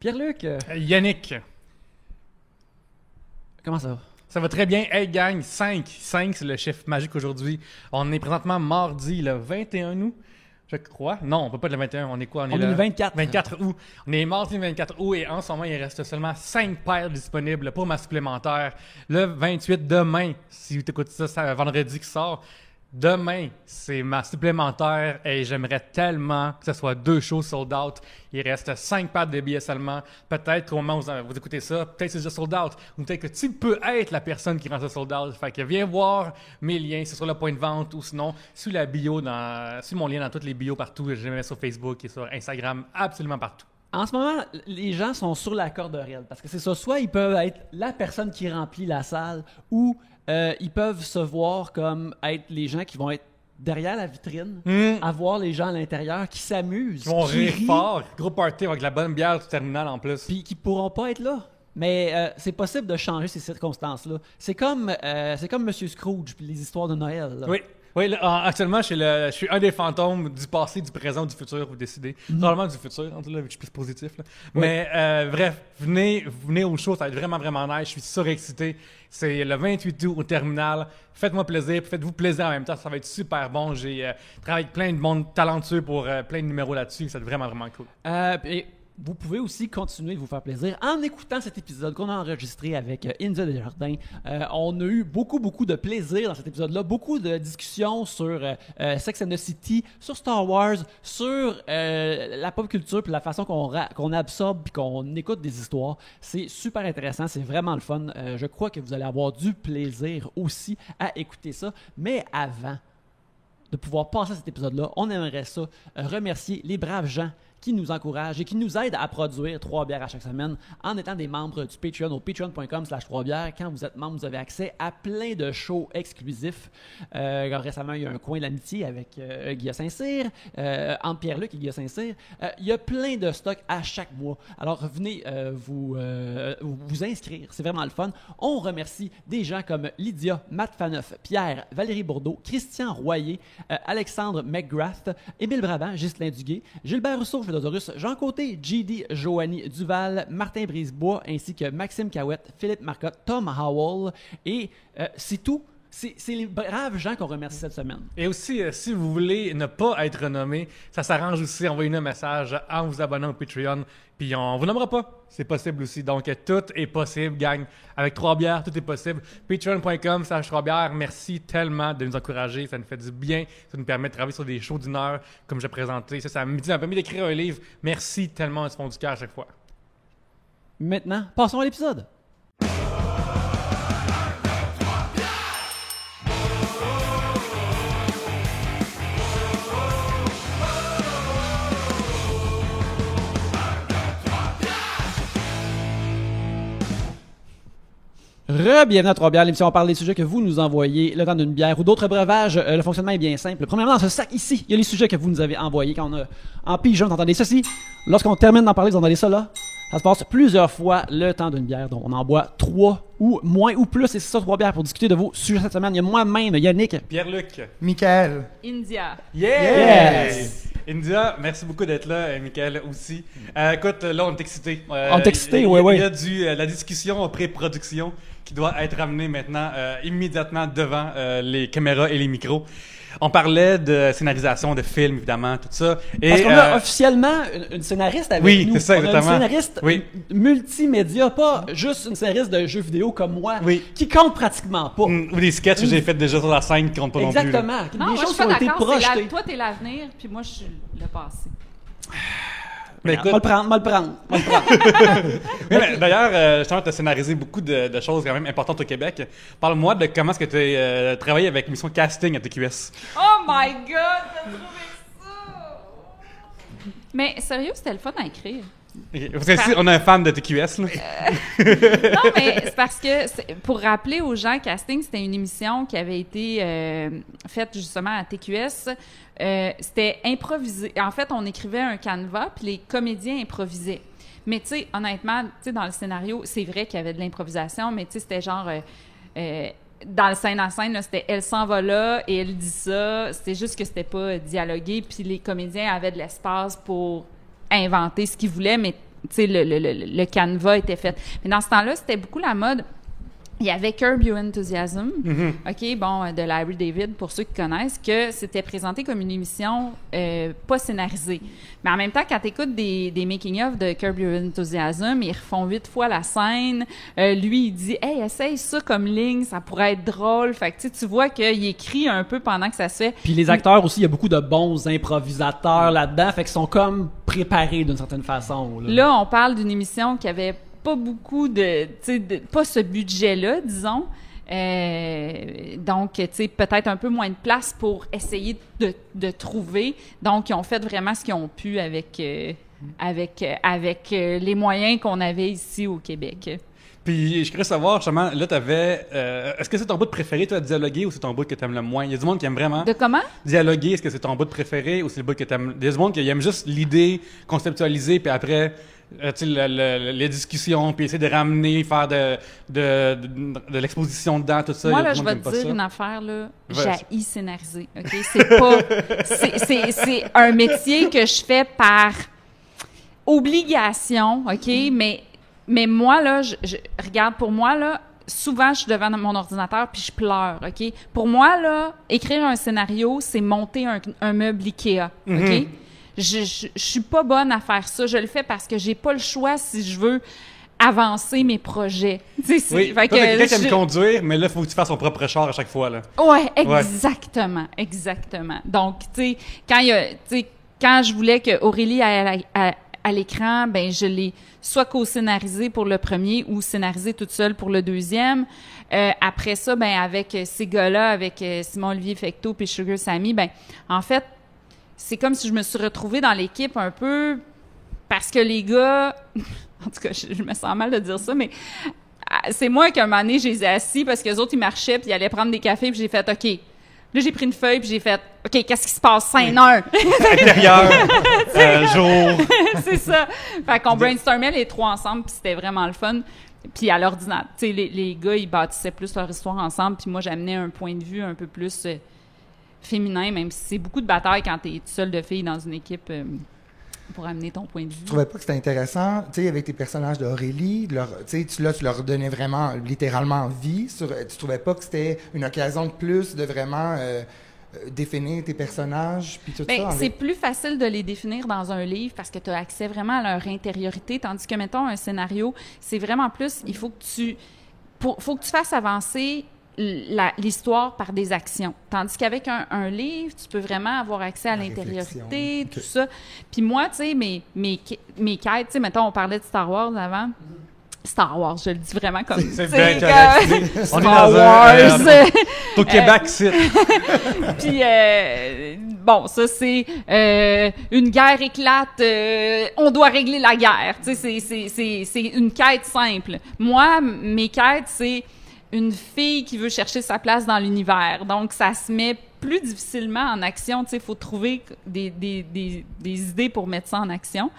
Pierre-Luc, Yannick. comment ça va? Ça va très bien. Hey gang, 5 c'est le chiffre magique aujourd'hui. On est présentement mardi le 21 août, je crois. Non, on peut pas être le 21, on est quoi? On est le 24. 24 août. On est mardi le 24 août et en ce moment, il reste seulement 5 paires disponibles pour ma supplémentaire. Le 28, demain, si vous écoutez ça, c'est vendredi qui sort. Demain, c'est ma supplémentaire et j'aimerais tellement que ce soit 2 shows sold out. Il reste 5 paires de billets seulement. Peut-être qu'au moment où vous écoutez ça, peut-être c'est déjà sold out. Ou peut-être que tu peux être la personne qui rend ça sold out. Fait que viens voir mes liens, c'est sur le point de vente ou sinon sur la bio, sur mon lien dans toutes les bios partout. Je les mets sur Facebook et sur Instagram, absolument partout. En ce moment, les gens sont sur la corde raide parce que c'est ça. Soit ils peuvent être la personne qui remplit la salle ou ils peuvent se voir comme être les gens qui vont être derrière la vitrine, à voir les gens à l'intérieur qui s'amusent, Ils vont qui rire rient, fort. Gros party avec la bonne bière du terminal en plus. puis qui pourront pas être là. Mais c'est possible de changer ces circonstances-là. C'est comme Monsieur Scrooge puis les histoires de Noël. Là. Oui, là, actuellement, je suis un des fantômes du passé, du présent, du futur, vous décidez. Probablement du futur, en tout cas, vu que je suis plus positif. Là. Oui. Mais bref, venez au show, ça va être vraiment, vraiment nice. Je suis surexcité. C'est le 28 août au terminal. Faites-moi plaisir, puis faites-vous plaisir en même temps. Ça va être super bon. J'ai travaillé avec plein de monde talentueux pour plein de numéros là-dessus. Ça va être vraiment, vraiment cool. Et vous pouvez aussi continuer de vous faire plaisir en écoutant cet épisode qu'on a enregistré avec India Desjardins. On a eu beaucoup de plaisir dans cet épisode-là. Beaucoup de discussions sur Sex and the City, sur Star Wars, sur la pop culture puis la façon qu'on absorbe puis qu'on écoute des histoires. C'est super intéressant. C'est vraiment le fun. Je crois que vous allez avoir du plaisir aussi à écouter ça. Mais avant de pouvoir passer à cet épisode-là, on aimerait ça remercier les braves gens qui nous encouragent et qui nous aident à produire 3 bières à chaque semaine en étant des membres du Patreon au patreon.com/3bières. Quand vous êtes membre, vous avez accès à plein de shows exclusifs. Récemment, il y a un coin de l'amitié avec Guillaume Saint-Cyr, entre Pierre-Luc et Guillaume Saint-Cyr. Il y a plein de stocks à chaque mois. Alors, venez vous inscrire. C'est vraiment le fun. On remercie des gens comme Lydia, Matt Faneuf, Pierre, Valérie Bourdeau, Christian Royer, Alexandre McGrath, Émile Brabant, Ghislain Duguay, Gilbert Rousseau, Jean Côté, JD, Joanie Duval, Martin Brisebois, ainsi que Maxime Cahouette, Philippe Marcotte, Tom Howell. Et c'est tout. C'est les braves gens qu'on remercie cette semaine. Et aussi, si vous voulez ne pas être renommé, ça s'arrange aussi. Envoyez-nous un message en vous abonnant au Patreon. Puis on vous nommera pas. C'est possible aussi. Donc, tout est possible, gang. Avec 3 bières, tout est possible. Patreon.com/3 bières. Merci tellement de nous encourager. Ça nous fait du bien. Ça nous permet de travailler sur des shows d'une heure, comme j'ai présenté. Ça m'a permis d'écrire un livre. Merci tellement du fond du cœur à chaque fois. Maintenant, passons à l'épisode. Bienvenue à 3 bières, l'émission où on parle des sujets que vous nous envoyez, le temps d'une bière ou d'autres breuvages. Le fonctionnement est bien simple. Premièrement, dans ce sac ici, il y a les sujets que vous nous avez envoyés. Quand on a en pigeon, vous entendez ceci. Lorsqu'on termine d'en parler, vous entendez ça là. Ça se passe plusieurs fois le temps d'une bière. Donc, on en boit 3 ou moins ou plus. Et c'est ça, 3 bières pour discuter de vos sujets cette semaine. Il y a moi-même, Yannick. Pierre-Luc. Michael. India. Yes! India, merci beaucoup d'être là, Michael aussi. Écoute, là, on est excités. On est excités, oui. Il y a la discussion pré-production qui doit être amenée maintenant immédiatement devant les caméras et les micros. On parlait de scénarisation de films, évidemment, tout ça. Et, parce qu'on a officiellement une scénariste avec nous. Oui, c'est ça, exactement. On a une scénariste multimédia, pas juste une scénariste de jeux vidéo comme moi, qui compte pratiquement pas. Ou des sketchs que j'ai fait déjà sur la scène qui comptent pas non plus. Exactement. Non, des moi, choses je suis pas qui ont été d'accord. projetées. Toi, t'es l'avenir, puis moi, je suis le passé. Mais écoute, Mal prendre. mais d'ailleurs, justement, tu as scénarisé beaucoup de choses quand même importantes au Québec. Parle-moi de comment est-ce que tu as travaillé avec l'émission Casting à TQS. Oh my God, t'as trouvé ça! Mais sérieux, c'était le fun à écrire. Okay. Parce que si on a un fan de TQS, là. Non, mais c'est parce que, pour rappeler aux gens, Casting, c'était une émission qui avait été faite justement à TQS. C'était improvisé. En fait, on écrivait un canevas, puis les comédiens improvisaient. Mais tu sais, honnêtement, tu sais, dans le scénario, c'est vrai qu'il y avait de l'improvisation, mais tu sais, c'était genre... dans le scène à scène, là, c'était elle s'en va là et elle dit ça. C'était juste que c'était pas dialogué, puis les comédiens avaient de l'espace pour inventer ce qu'ils voulaient, mais sais, le canevas était fait. Mais dans ce temps-là, c'était beaucoup la mode. Il y avait Curb Your Enthusiasm, OK, bon, de Larry David, pour ceux qui connaissent, que c'était présenté comme une émission pas scénarisée. Mais en même temps, quand tu écoutes des making-of de Curb Your Enthusiasm, ils refont 8 fois la scène. Lui, il dit « Hey, essaye ça comme ligne, ça pourrait être drôle. » Fait que tu vois qu'il écrit un peu pendant que ça se fait. Puis les acteurs aussi, il y a beaucoup de bons improvisateurs là-dedans, fait qu'ils sont comme préparés d'une certaine façon. Là, on parle d'une émission qui avait pas beaucoup pas ce budget-là, disons. Donc, tu sais, peut-être un peu moins de place pour essayer de trouver. Donc, ils ont fait vraiment ce qu'ils ont pu avec les moyens qu'on avait ici au Québec. Puis, je voudrais savoir, justement, là, t'avais... est-ce que c'est ton bout de préféré, toi, de dialoguer, ou c'est ton bout que t'aimes le moins? Il y a du monde qui aime vraiment... De comment? Dialoguer, est-ce que c'est ton bout de préféré, ou c'est le bout que t'aimes... Il y a du monde qui aime juste l'idée, conceptualiser, puis après... tu sais, les discussions, puis essayer de ramener, faire de l'exposition dedans, tout ça. Moi, là, je vais te dire une affaire, là, j'haïs scénariser, OK? C'est pas... c'est un métier que je fais par obligation, OK? Mais moi, là, regarde, pour moi, là, souvent, je suis devant mon ordinateur puis je pleure, OK? Pour moi, là, écrire un scénario, c'est monter un meuble Ikea, OK? Je suis pas bonne à faire ça. Je le fais parce que j'ai pas le choix si je veux avancer mes projets. Oui, fait que quelqu'un qui aime conduire, mais là, il faut que tu fasses ton propre char à chaque fois, là. Ouais, exactement, exactement. Donc, tu sais, quand je voulais que Aurélie aille à l'écran, ben je l'ai soit co-scénarisé pour le premier ou scénarisé toute seule pour le deuxième. Après ça, ben avec ces gars-là, avec Simon-Olivier Fecteau puis Sugar Sammy, ben en fait, c'est comme si je me suis retrouvée dans l'équipe un peu parce que les gars... en tout cas, je me sens mal de dire ça, mais c'est moi qu'un moment donné, je les ai assis parce que les autres, ils marchaient puis ils allaient prendre des cafés puis j'ai fait « OK ». Là, j'ai pris une feuille puis j'ai fait « OK, qu'est-ce qui se passe? Scène 1! » Intérieur, jour. C'est ça. Fait qu'on brainstormait les trois ensemble puis c'était vraiment le fun. Puis à l'ordinateur, tu sais, les gars, ils bâtissaient plus leur histoire ensemble puis moi, j'amenais un point de vue un peu plus... féminin, même si c'est beaucoup de bataille quand t'es seule de fille dans une équipe pour amener ton point de vue. Tu trouvais pas que c'était intéressant, tu sais, avec tes personnages d'Aurélie, tu leur donnais vraiment, littéralement vie. Tu trouvais pas que c'était une occasion de plus de vraiment définir tes personnages, puis tout ça? C'est plus facile de les définir dans un livre parce que tu as accès vraiment à leur intériorité, tandis que, mettons, un scénario, c'est vraiment plus, il faut que tu fasses avancer l'histoire par des actions. Tandis qu'avec un livre, tu peux vraiment avoir accès à l'intériorité, tout ça. Puis moi, tu sais, mes quêtes, tu sais, mettons, on parlait de Star Wars avant. Star Wars, je le dis vraiment comme... C'est bien correct. On est Star dans Wars! Au Québec, c'est... Puis, bon, ça, c'est... une guerre éclate, on doit régler la guerre. Tu sais, c'est une quête simple. Moi, mes quêtes, c'est une fille qui veut chercher sa place dans l'univers. Donc, ça se met plus difficilement en action. Tu sais, il faut trouver des idées pour mettre ça en action.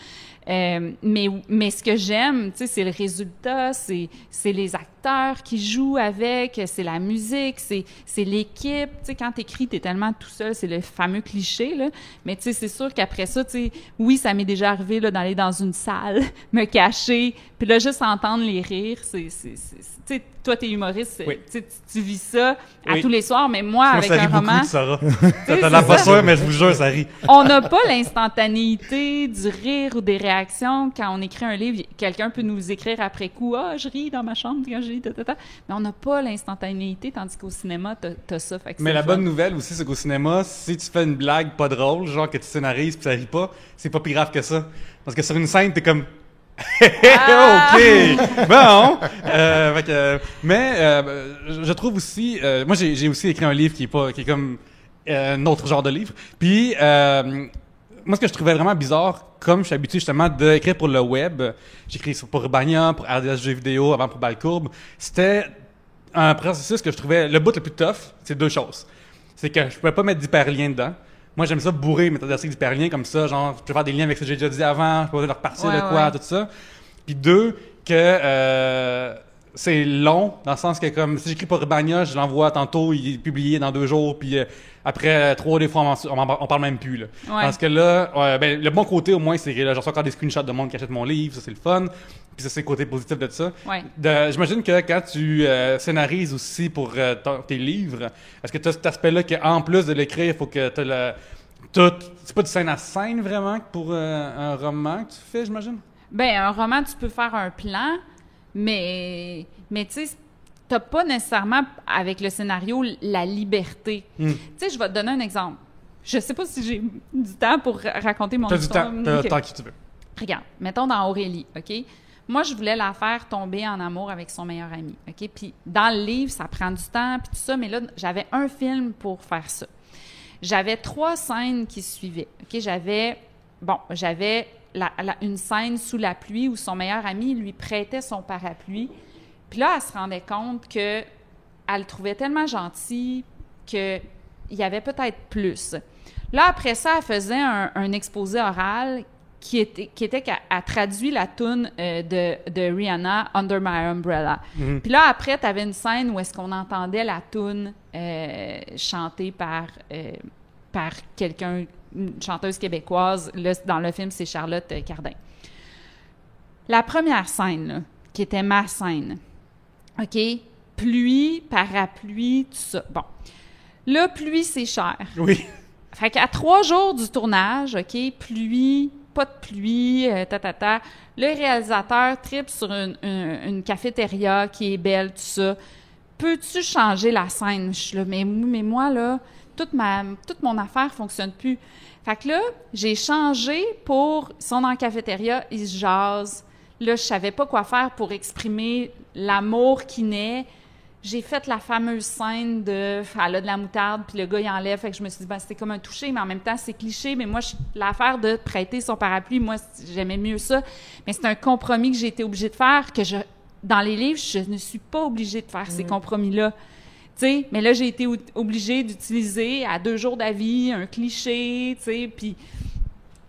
Mais ce que j'aime, tu sais, c'est le résultat, c'est les acteurs qui jouent avec, c'est la musique, c'est l'équipe. Tu sais, quand t'écris, t'es tellement tout seul, c'est le fameux cliché, là. Mais tu sais, c'est sûr qu'après ça, tu sais, oui, ça m'est déjà arrivé, là, d'aller dans une salle, me cacher, puis là, juste entendre les rires, tu sais, toi, t'es humoriste, oui. Tu vis ça à tous les soirs, mais moi avec un roman... Sarah. T'as la pas sûr, mais je vous jure, ça rit. On n'a pas l'instantanéité du rire ou des réactions. Quand on écrit un livre, quelqu'un peut nous écrire après coup « Ah, je ris dans ma chambre quand je lis, ta. » Mais on n'a pas l'instantanéité, tandis qu'au cinéma, t'as ça. Fait que mais la bonne nouvelle aussi, c'est qu'au cinéma, si tu fais une blague pas drôle, genre que tu scénarises puis ça rit pas, c'est pas plus grave que ça. Parce que sur une scène, t'es comme... OK! Bon! Je trouve aussi... moi, j'ai aussi écrit un livre qui est comme un autre genre de livre. Puis, moi, ce que je trouvais vraiment bizarre, comme je suis habitué justement d'écrire pour le web, j'écris pour Urbania, pour RDS Jeux vidéo, avant pour Balcourbe, c'était un processus que je trouvais... Le bout le plus tough, c'est deux choses. C'est que je pouvais pas mettre d'hyperlien dedans. Moi, j'aime ça bourrer mes adversaires d'hyperliens comme ça, genre, je peux faire des liens avec ce que j'ai déjà dit avant, je peux leur repartir de quoi, tout ça. Puis deux, que c'est long, dans le sens que comme si j'écris pour Urbania, je l'envoie tantôt, il est publié dans 2 jours, puis après 3 des fois, on parle même plus. Là. Ouais. Parce que là, le bon côté au moins, c'est que là, j'en reçois encore des screenshots de monde qui achète mon livre, ça c'est le fun. Puis ça, c'est le côté positif de ça. Ouais. J'imagine que quand tu scénarises aussi pour tes livres, est-ce que tu as cet aspect-là qu'en plus de l'écrire, il faut que tu aies c'est pas du scène à scène vraiment pour un roman que tu fais, j'imagine? Ben, un roman, tu peux faire un plan, mais tu sais, t'as pas nécessairement, avec le scénario, la liberté. Tu sais, je vais te donner un exemple. Je sais pas si j'ai du temps pour raconter mon histoire. T'as du temps, t'as le temps que tu veux. Regarde, mettons dans Aurélie, OK? Moi, je voulais la faire tomber en amour avec son meilleur ami, OK? Puis dans le livre, ça prend du temps, puis tout ça, mais là, j'avais un film pour faire ça. J'avais 3 scènes qui suivaient, OK? J'avais une scène sous la pluie où son meilleur ami lui prêtait son parapluie. Puis là, elle se rendait compte qu'elle le trouvait tellement gentil qu'il y avait peut-être plus. Là, après ça, elle faisait un exposé oral qui était qu'elle traduit la toune de Rihanna, Under My Umbrella. Mm-hmm. Puis là, après, tu avais une scène où est-ce qu'on entendait la toune chantée par quelqu'un, une chanteuse québécoise. Là, dans le film, c'est Charlotte Cardin. La première scène, là, qui était ma scène, OK? Pluie, parapluie, tout ça. Bon. Là, pluie, c'est cher. Oui. Fait qu'à 3 jours du tournage, OK, pluie, pas de pluie, le réalisateur tripe sur une cafétéria qui est belle, tout ça. Peux-tu changer la scène? Je suis là, mais moi, là, toute mon affaire fonctionne plus. Fait que là, j'ai changé pour... Ils sont dans la cafétéria, ils se jasent. Là, je savais pas quoi faire pour exprimer l'amour qui naît. J'ai fait la fameuse scène de... Elle a de la moutarde, puis le gars, il enlève. Fait que je me suis dit, c'était comme un toucher, mais en même temps, c'est cliché. Mais moi, l'affaire de prêter son parapluie, moi, j'aimais mieux ça. Mais c'est un compromis que j'ai été obligée de faire, dans les livres, je ne suis pas obligée de faire ces compromis-là. Tu sais, mais là, j'ai été obligée d'utiliser à 2 jours d'avis un cliché, tu sais, puis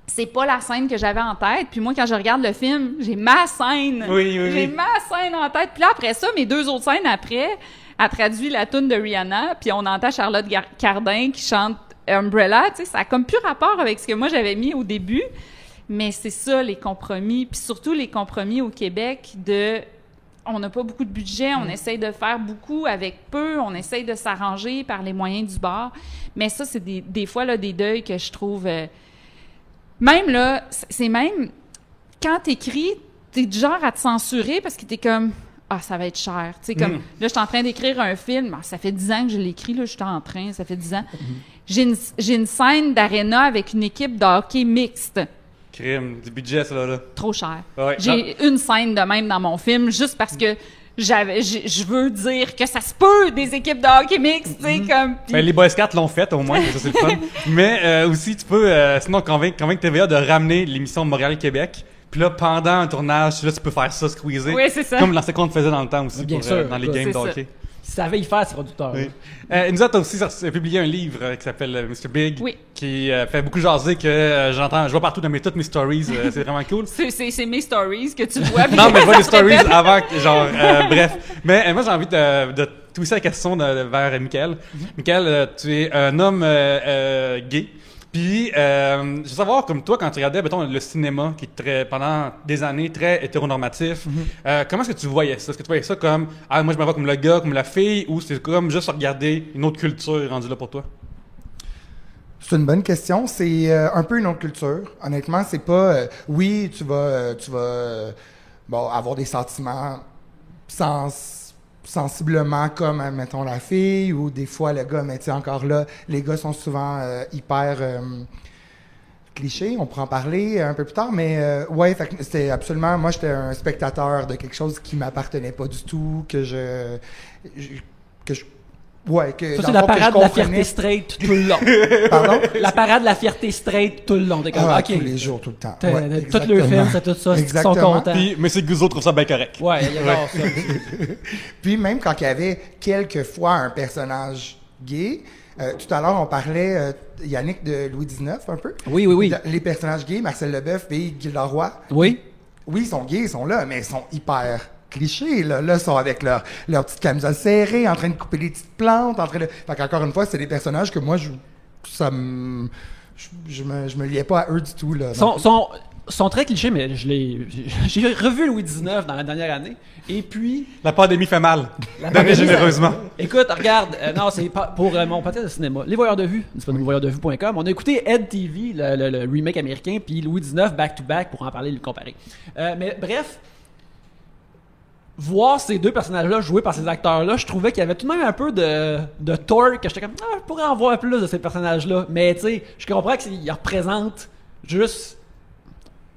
c'est pas la scène que j'avais en tête. Puis moi, quand je regarde le film, j'ai ma scène. J'ai ma scène en tête. Puis là, après ça, mes 2 autres scènes après, elle traduit la toune de Rihanna, puis on entend Charlotte Cardin qui chante Umbrella. Tu sais, ça a comme plus rapport avec ce que moi, j'avais mis au début. Mais c'est ça, les compromis. Puis surtout, les compromis au Québec on n'a pas beaucoup de budget, on essaye de faire beaucoup avec peu, on essaye de s'arranger par les moyens du bord. Mais ça, c'est des fois là, des deuils que je trouve... même là, c'est même... Quand t'écris, t'es du genre à te censurer parce que t'es comme... Ah, ça va être cher. Tu sais, comme... Là, je suis en train d'écrire un film. Ça fait 10 ans que je l'écris, là, je suis en train, ça fait 10 ans. J'ai une scène d'aréna avec une équipe de hockey mixte. Crime, du budget, ça, là. Trop cher. Ouais. J'ai une scène de même dans mon film, juste parce que je veux dire que ça se peut, des équipes de hockey mixte, tu sais, comme... Ben, les Boy Scouts l'ont fait, au moins, ça, c'est le fun. Mais aussi, tu peux, sinon, convaincre TVA de ramener l'émission de Montréal-Québec. Puis là, pendant un tournage, là, tu peux faire ça, squeezer. Oui, c'est ça. Comme l'ancien qu'on faisait dans le temps aussi, Bien sûr, dans les games de hockey. Ils savaient y faire, ces producteurs. Oui. Nous autres aussi publié un livre qui s'appelle Mr. Big, oui. qui fait beaucoup jaser que je vois partout dans toutes mes stories, c'est vraiment cool. C'est mes stories que tu vois. Non, mais je vois les stories avant, genre, bref. Mais moi, j'ai envie de twister la question vers Mickaël. Mickaël, tu es un homme gay. Puis, je veux savoir, comme toi, quand tu regardais, mettons, le cinéma, qui est pendant des années très hétéronormatif, comment est-ce que tu voyais ça? Est-ce que tu voyais ça comme, moi, je me vois comme le gars, comme la fille, ou c'était comme juste regarder une autre culture rendue là pour toi? C'est une bonne question. C'est un peu une autre culture. Honnêtement, c'est pas... oui, tu vas avoir des sentiments sensiblement comme, mettons, la fille, ou des fois le gars, mais tu sais, encore là, les gars sont souvent hyper clichés, on pourra en parler un peu plus tard, mais ouais, fait que c'était absolument, moi j'étais un spectateur de quelque chose qui m'appartenait pas du tout, que ça, c'est la parade de la fierté straight tout le long. Pardon? La parade de la fierté straight tout le long. Tous les jours, tout le temps. Ouais, tout le film, c'est tout ça. Ils sont contents. Puis, mais c'est que vous autres trouvent ça bien correct. Ouais, il y a ça. Puis même quand il y avait quelquefois un personnage gay, tout à l'heure on parlait, Yannick, de Louis XIX un peu. Oui. Les personnages gays, Marcel Leboeuf et Gilda Roy. Oui. Oui, ils sont gays, ils sont là, mais ils sont hyper cliché, là. Là, ils sont avec leur petite camisole serrée, en train de couper les petites plantes, en train de... Fait qu'encore une fois, c'est des personnages que moi, je me liais pas à eux du tout, là. Sont très clichés, mais j'ai revu Louis XIX dans la dernière année. Et puis... La pandémie fait mal. Donnez généreusement. Écoute, regarde, non, c'est pas pour mon podcast de cinéma. Les Voyeurs de Vue, disponible voyeurdevue.com. On a écouté Ed TV, le remake américain, puis Louis XIX back-to-back pour en parler et le comparer. Mais bref, voir ces deux personnages-là joués par ces acteurs-là, je trouvais qu'il y avait tout de même un peu de torque, que j'étais comme, je pourrais en voir plus de ces personnages-là. Mais tu sais, je comprends qu'ils représentent juste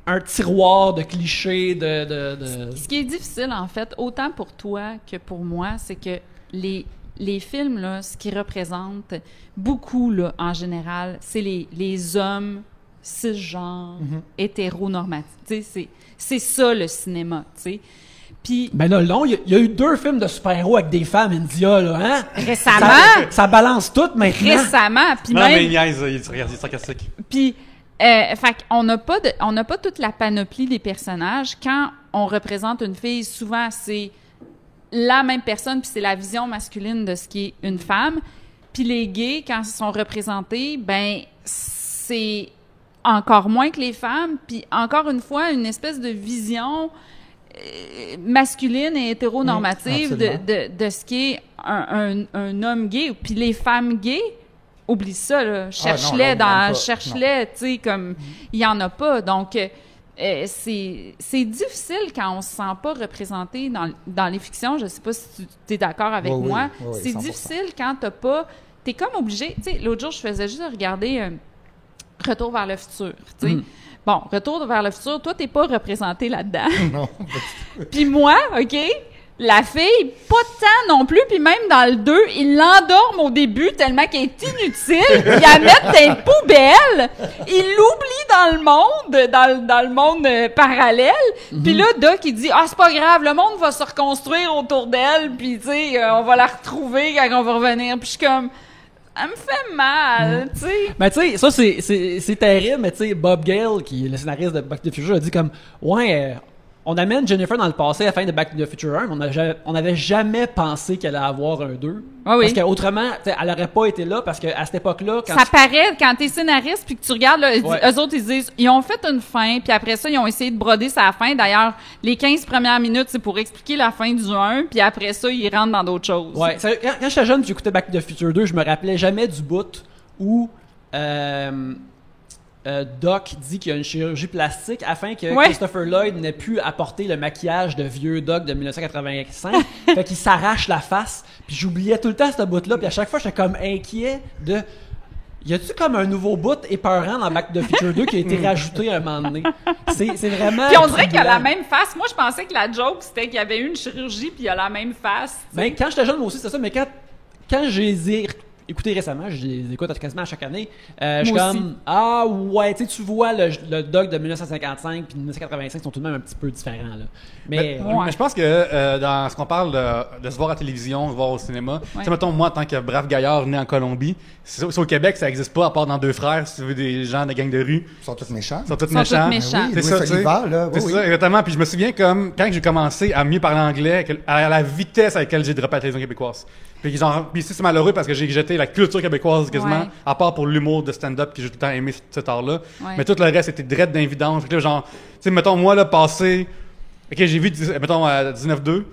un tiroir de clichés, Ce qui est difficile, en fait, autant pour toi que pour moi, c'est que les films, là, ce qu'ils représentent beaucoup, là, en général, c'est les hommes cisgenres, hétéronormatifs. C'est ça, le cinéma, tu sais. Puis, ben là, il y a eu 2 films de super-héros avec des femmes, India, là, hein? Récemment! Ça balance tout maintenant. Récemment! Puis Non, même, mais il niaise, il est sarcastique. Puis, fait qu'on n'a pas toute la panoplie des personnages. Quand on représente une fille, souvent, c'est la même personne, puis c'est la vision masculine de ce qui est une femme. Puis les gays, quand ils sont représentés, ben c'est encore moins que les femmes. Puis encore une fois, une espèce de vision masculine et hétéronormative de ce qui est un homme gay. Puis les femmes gays, oublie ça, là. Cherche-les, tu sais, comme, il y en a pas. Donc, c'est difficile quand on se sent pas représenté dans les fictions. Je sais pas si tu es d'accord avec moi. Oui, c'est 100%. difficile quand t'es comme obligé. Tu sais, l'autre jour, je faisais juste regarder Retour vers le futur, tu sais. Bon, Retour vers le futur, toi, t'es pas représenté là-dedans. Non. Puis moi, OK, la fille, pas tant non plus, puis même dans le 2, ils l'endorment au début tellement qu'elle est inutile, ils la mettent dans une poubelle, ils l'oublient dans le monde parallèle, puis là, Doc, il dit « Ah, c'est pas grave, le monde va se reconstruire autour d'elle, puis tu sais, on va la retrouver quand on va revenir. » Puis je suis comme... Ça me fait mal, tu sais. Mais tu sais, ça, c'est terrible, mais tu sais, Bob Gale, qui est le scénariste de Back to the Future, a dit comme, on amène Jennifer dans le passé à la fin de Back to the Future 1, mais on n'avait jamais pensé qu'elle allait avoir un 2. Ah oui. Parce qu'autrement, elle n'aurait pas été là, parce qu'à cette époque-là... Ça paraît, quand t'es scénariste, puis que tu regardes, là, eux autres, ils disent, ils ont fait une fin, puis après ça, ils ont essayé de broder sa fin. D'ailleurs, les 15 premières minutes, c'est pour expliquer la fin du 1, puis après ça, ils rentrent dans d'autres choses. Ouais, quand j'étais jeune, j'écoutais Back to the Future 2, je me rappelais jamais du bout où... Doc dit qu'il y a une chirurgie plastique afin que Christopher Lloyd n'ait pu apporter le maquillage de vieux Doc de 1985. Fait qu'il s'arrache la face. Puis j'oubliais tout le temps ce bout-là. Puis à chaque fois, j'étais comme inquiet de... Y a-tu comme un nouveau bout épeurant dans Back to the Future 2 qui a été rajouté à un moment donné? C'est vraiment... Puis on dirait qu'il a la même face. Moi, je pensais que la joke, c'était qu'il y avait eu une chirurgie puis il a la même face. Ben, quand j'étais jeune, moi aussi, c'était ça. Mais quand j'ai écouté récemment, je les écoute quasiment à chaque année, je suis comme, ah ouais, tu vois le Doc de 1955 puis de 1985 sont tout de même un petit peu différents, là. Mais je pense que dans ce qu'on parle de se voir à la télévision, de se voir au cinéma, tu sais, mettons, moi, en tant que brave gaillard né en Colombie, c'est au Québec, ça n'existe pas, à part dans Deux Frères, si tu veux, des gens de gang de rue. Ils sont tous méchants. Ils sont tous méchants. Oui, c'est ça, tu sais. C'est ça, exactement. Puis je me souviens comme, quand j'ai commencé à mieux parler anglais, à la vitesse à laquelle j'ai droppé à la télévision québécoise. Puis c'est malheureux parce que j'ai jeté la culture québécoise quasiment, à part pour l'humour de stand-up que j'ai tout le temps aimé cet art-là. Ouais. Mais tout le reste était drette d'invidence. Fait que là, genre, tu sais, mettons, moi, là, passé... OK, j'ai vu, mettons, 19-2,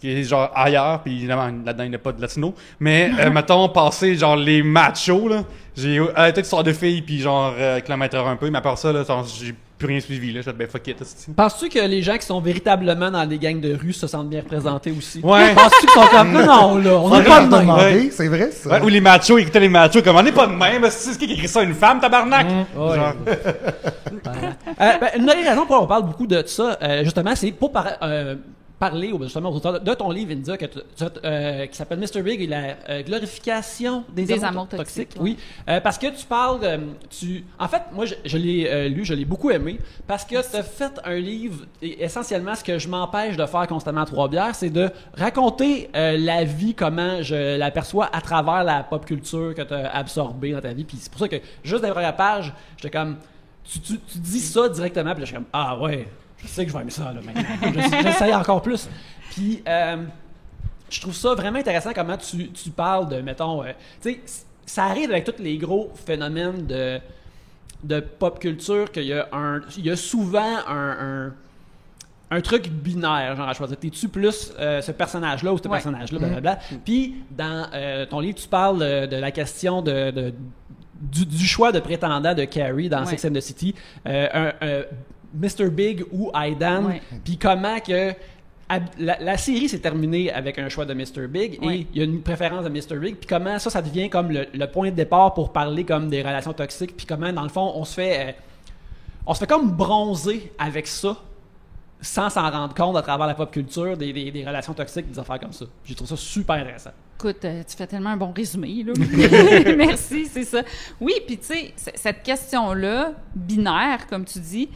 qui est genre ailleurs, puis évidemment, là-dedans, il n'y a pas de latino. Mais, mettons, passer, genre, les machos, là, j'ai peut-être histoire de filles, puis genre, kilomètre un peu, mais à part ça, là, j'ai plus rien suivi, là. J'ai fait, ben, fuck it. Penses-tu que les gens qui sont véritablement dans des gangs de rue se sentent bien représentés aussi? Ouais. Penses-tu qu'ils sont comme, non, là, on n'est pas de même. Ouais. C'est vrai, ça. Ouais, ou les machos, écoutaient les machos, comme, on n'est pas de même. C'est qui écrit ça, une femme, tabarnak? Ouais. Genre. Une des raisons pour laquelle on parle beaucoup de ça, justement, c'est pour parler justement aux auteurs de ton livre, India, qui s'appelle Mr. Big et la glorification des amours toxiques. Oui, parce que tu parles... En fait, moi, je l'ai lu, je l'ai beaucoup aimé, parce que tu as fait un livre, et essentiellement, ce que je m'empêche de faire constamment à Trois-Bières, c'est de raconter la vie, comment je l'aperçois à travers la pop culture que tu as absorbée dans ta vie. Puis c'est pour ça que, juste dans la première page, j'étais comme... Tu dis ça directement, puis là, je suis comme, ah ouais... je sais que je vais aimer ça là, maintenant. J'essaye encore plus. Puis, je trouve ça vraiment intéressant comment tu parles de, mettons, tu sais, ça arrive avec tous les gros phénomènes de pop culture qu'il y a souvent un truc binaire, genre à choisir. T'es-tu plus ce personnage-là ou ce personnage-là, blablabla. Puis, dans ton livre, tu parles de la question du choix de prétendant de Carrie dans Sex and the City, Mr. Big ou Aidan, puis comment que la série s'est terminée avec un choix de Mr. Big et il y a une préférence de Mr. Big, puis comment ça devient comme le point de départ pour parler comme des relations toxiques, puis comment dans le fond on se fait comme bronzer avec ça sans s'en rendre compte à travers la pop culture des relations toxiques, des affaires comme ça. J'ai trouvé ça super intéressant. Écoute, tu fais tellement un bon résumé, là. Merci, c'est ça. Oui, puis tu sais, cette question-là, binaire, comme tu dis,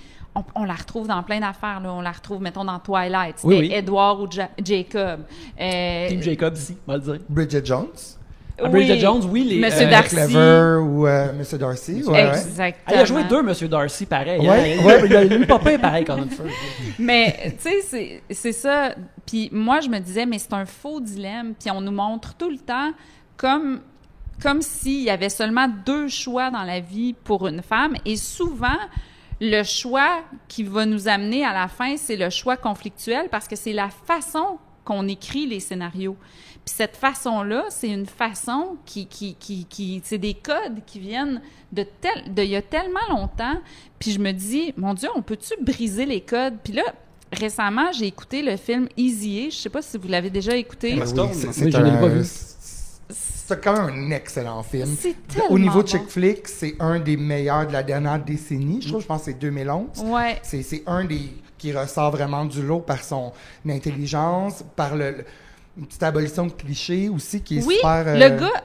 on la retrouve dans plein d'affaires, là. On la retrouve, mettons, dans Twilight. C'était Edward ou Jacob. Team Jacob, ici, on va le dire. Bridget Jones. Bridget Jones, oui. Monsieur Darcy. Clever ou Monsieur Darcy. Exactement. Il a joué 2 Monsieur Darcy, pareil. Il a eu papa pareil quand même. Mais, tu sais, c'est ça. Puis moi, je me disais, mais c'est un faux dilemme. Puis on nous montre tout le temps comme s'il y avait seulement 2 choix dans la vie pour une femme. Et souvent, le choix qui va nous amener à la fin, c'est le choix conflictuel parce que c'est la façon qu'on écrit les scénarios. Puis cette façon-là, c'est une façon qui c'est des codes qui viennent de il y a tellement longtemps. Puis je me dis, mon Dieu, on peut-tu briser les codes? Puis là, récemment, j'ai écouté le film Easy A. Je sais pas si vous l'avez déjà écouté. Oui, je ne l'ai pas vu. C'est quand même un excellent film. C'est tellement Au niveau bon. chick flick, c'est un des meilleurs de la dernière décennie. Je pense que c'est 2011. Ouais. C'est un des qui ressort vraiment du lot par son intelligence, par une petite abolition de clichés aussi qui est super... le gars...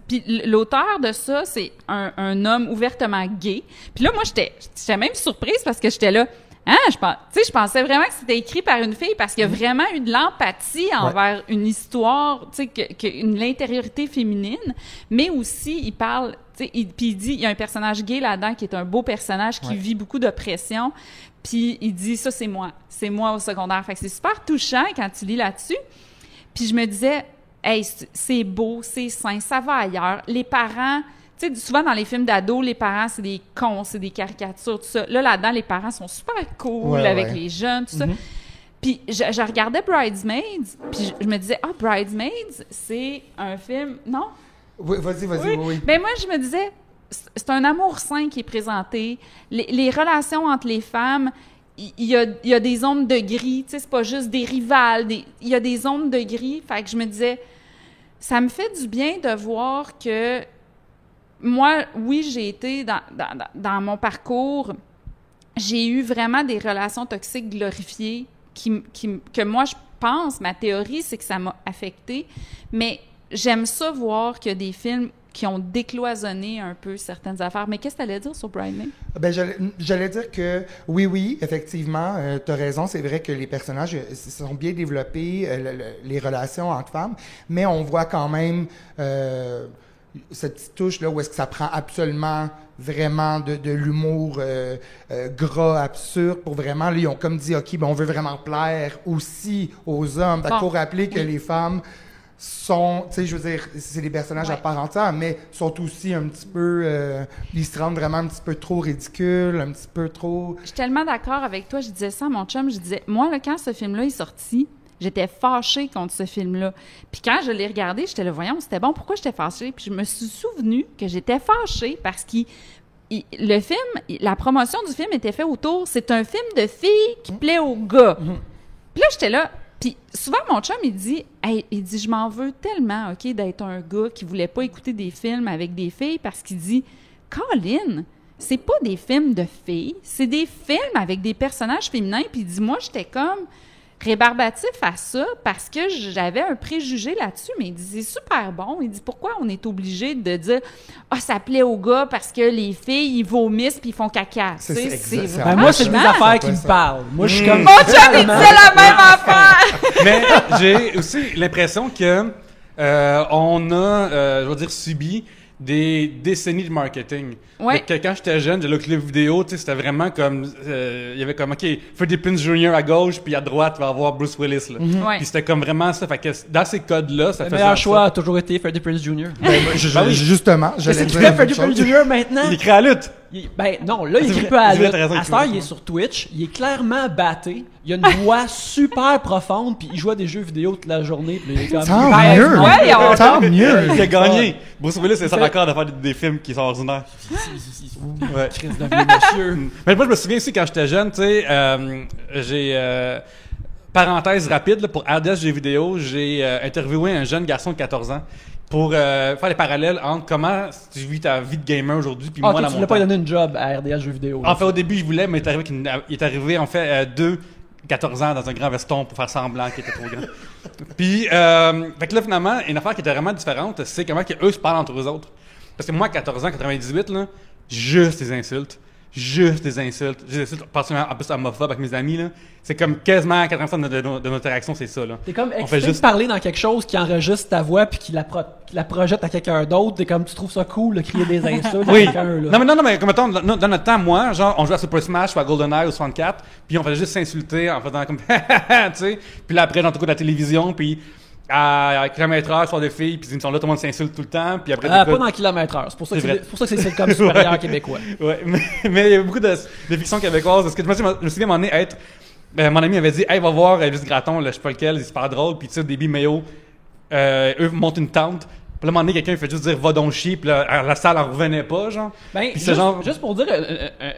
Puis l'auteur de ça, c'est un homme ouvertement gay. Puis là, moi, j'étais même surprise parce que j'étais là... je pensais vraiment que c'était écrit par une fille parce qu'il y a vraiment eu de l'empathie envers une histoire, tu sais, l'intériorité féminine, mais aussi il parle, tu sais, puis il dit, il y a un personnage gay là-dedans qui est un beau personnage qui vit beaucoup d'oppression, puis il dit, ça c'est moi au secondaire. Fait que c'est super touchant quand tu lis là-dessus. Puis je me disais, hey, c'est beau, c'est sain, ça va ailleurs. Les parents... Tu sais, souvent dans les films d'ados, les parents, c'est des cons, c'est des caricatures, tout ça. Là-dedans, les parents sont super cool avec les jeunes, tout ça. Puis je regardais Bridesmaids, puis je me disais, Bridesmaids, c'est un film... Non? Oui, vas-y. Oui. Mais moi, je me disais, c'est un amour sain qui est présenté. Les relations entre les femmes, il y a des zones de gris, tu sais, c'est pas juste des rivales, il y a des zones de gris. Fait que je me disais, ça me fait du bien de voir que moi, oui, j'ai été dans mon parcours, j'ai eu vraiment des relations toxiques glorifiées que moi, je pense, ma théorie, c'est que ça m'a affectée, mais j'aime ça voir qu'il y a des films qui ont décloisonné un peu certaines affaires. Mais qu'est-ce que tu allais dire sur Bridesmaids? Ben, j'allais dire que oui, effectivement, tu as raison. C'est vrai que les personnages sont bien développés, les relations entre femmes, mais on voit quand même cette petite touche-là où est-ce que ça prend absolument vraiment de l'humour gras, absurde, pour vraiment, là, ils ont comme dit, OK, ben, on veut vraiment plaire aussi aux hommes. Fait qu'il faut rappeler que les femmes sont, tu sais, je veux dire, c'est des personnages à part entière, mais sont aussi un petit peu, ils se rendent vraiment un petit peu trop ridicules, un petit peu trop... Je suis tellement d'accord avec toi, je disais ça à mon chum, je disais, moi, là, quand ce film-là est sorti, j'étais fâchée contre ce film-là. Puis quand je l'ai regardé, j'étais là, voyons, c'était bon, pourquoi j'étais fâchée? Puis je me suis souvenu que j'étais fâchée parce que le film, la promotion du film était faite autour, c'est un film de filles qui plaît aux gars. Puis là, j'étais là, puis souvent, mon chum, il dit, je m'en veux tellement, OK, d'être un gars qui voulait pas écouter des films avec des filles parce qu'il dit, Colin, c'est pas des films de filles, c'est des films avec des personnages féminins. Puis il dit, moi, j'étais comme rébarbatif à ça parce que j'avais un préjugé là-dessus, mais il dit, c'est super bon. Il dit, pourquoi on est obligé de dire, ça plaît aux gars parce que les filles, ils vomissent puis ils font caca. C'est ben moi, c'est des affaires qui me parlent. Moi, je suis comme... Mon chum, il disait la même affaire! Mais j'ai aussi l'impression que on a, je vais dire, subi des décennies de marketing. Ouais. Fait que quand j'étais jeune, j'ai le clip vidéo, tu sais, c'était vraiment comme, il y avait comme, OK, Freddie Prinze Jr. à gauche, puis à droite, tu vas avoir Bruce Willis, là. Ouais. Puis c'était comme vraiment ça. Fait que dans ces codes-là, ça Le faisait meilleur en choix sorte- a toujours été Freddie Prinze Jr. Justement, Qu'est-ce j'allais qu'il dire fait, la même Freddie Prinze chose. Jr. maintenant? Il écrit à la lutte. Ben non, là, il C'est écrit vrai, pas à c'est vrai, la t'as raison, À il cette heure, écrit il est pas. sur Twitch. Il est clairement batté. Il a une voix super profonde, puis il joue à des jeux vidéo toute la journée. Puis il est comme... Tant Ben, mieux! voyons Tant mieux! Il a gagné. Bruce Willis, c'est ça fait- d'accord de faire des films qui sont ordinaires. Ouais. Crise de vieux monsieur. Mais moi, je me souviens aussi quand j'étais jeune, tu sais, j'ai. Parenthèse rapide, là, pour RDS Jeux vidéo, j'ai interviewé un jeune garçon de 14 ans pour faire les parallèles entre comment tu vis ta vie de gamer aujourd'hui puis Ah, moi toi, dans tu mon voulais pas temps. donner une job à RDS Jeux vidéo. là. En fait, au début, je voulais, mais il est arrivé en fait 14 ans dans un grand veston pour faire semblant qu'il était trop grand. Puis, fait que là, finalement, une affaire qui était vraiment différente, c'est comment eux se parlent entre eux autres. Parce que moi, à 14 ans, 98, là, juste des insultes. Juste des insultes. Juste des insultes, particulièrement en plus homophobe avec mes amis, là. C'est comme quasiment 80% de notre interaction, c'est ça, là. T'es comme On excité fait juste- de parler dans quelque chose qui enregistre ta voix puis qui la projette à quelqu'un d'autre. T'es comme, tu trouves ça cool de crier des insultes à Oui. quelqu'un, là. Non, mais comme mettons, dans notre temps, moi, genre, on jouait à Super Smash ou à GoldenEye ou 64, puis on faisait juste s'insulter en faisant comme, tu sais. Puis là, après, j'entends la télévision, puis à kilomètre-heure, sur des filles, puis ils sont là, tout le monde s'insulte tout le temps, puis après, Pas t'écoutes- dans kilomètre-heure. C'est pour ça que C'est vrai. c'est pour ça que c'est le sitcom supérieur québécois. Ouais, mais il y a beaucoup de fictions québécoises. Parce que moi, je me souviens, à un moment donné, mon ami m'avait dit, hey, va voir Elvis Gratton, là, je sais pas lequel, il est super drôle, puis tu sais, Débit Mayo, eux montent une tente. Puis là, à un moment donné, quelqu'un il fait juste dire, va donc chier, puis là, la salle en revenait pas, genre. Ben, Puis c'est juste, genre- juste pour dire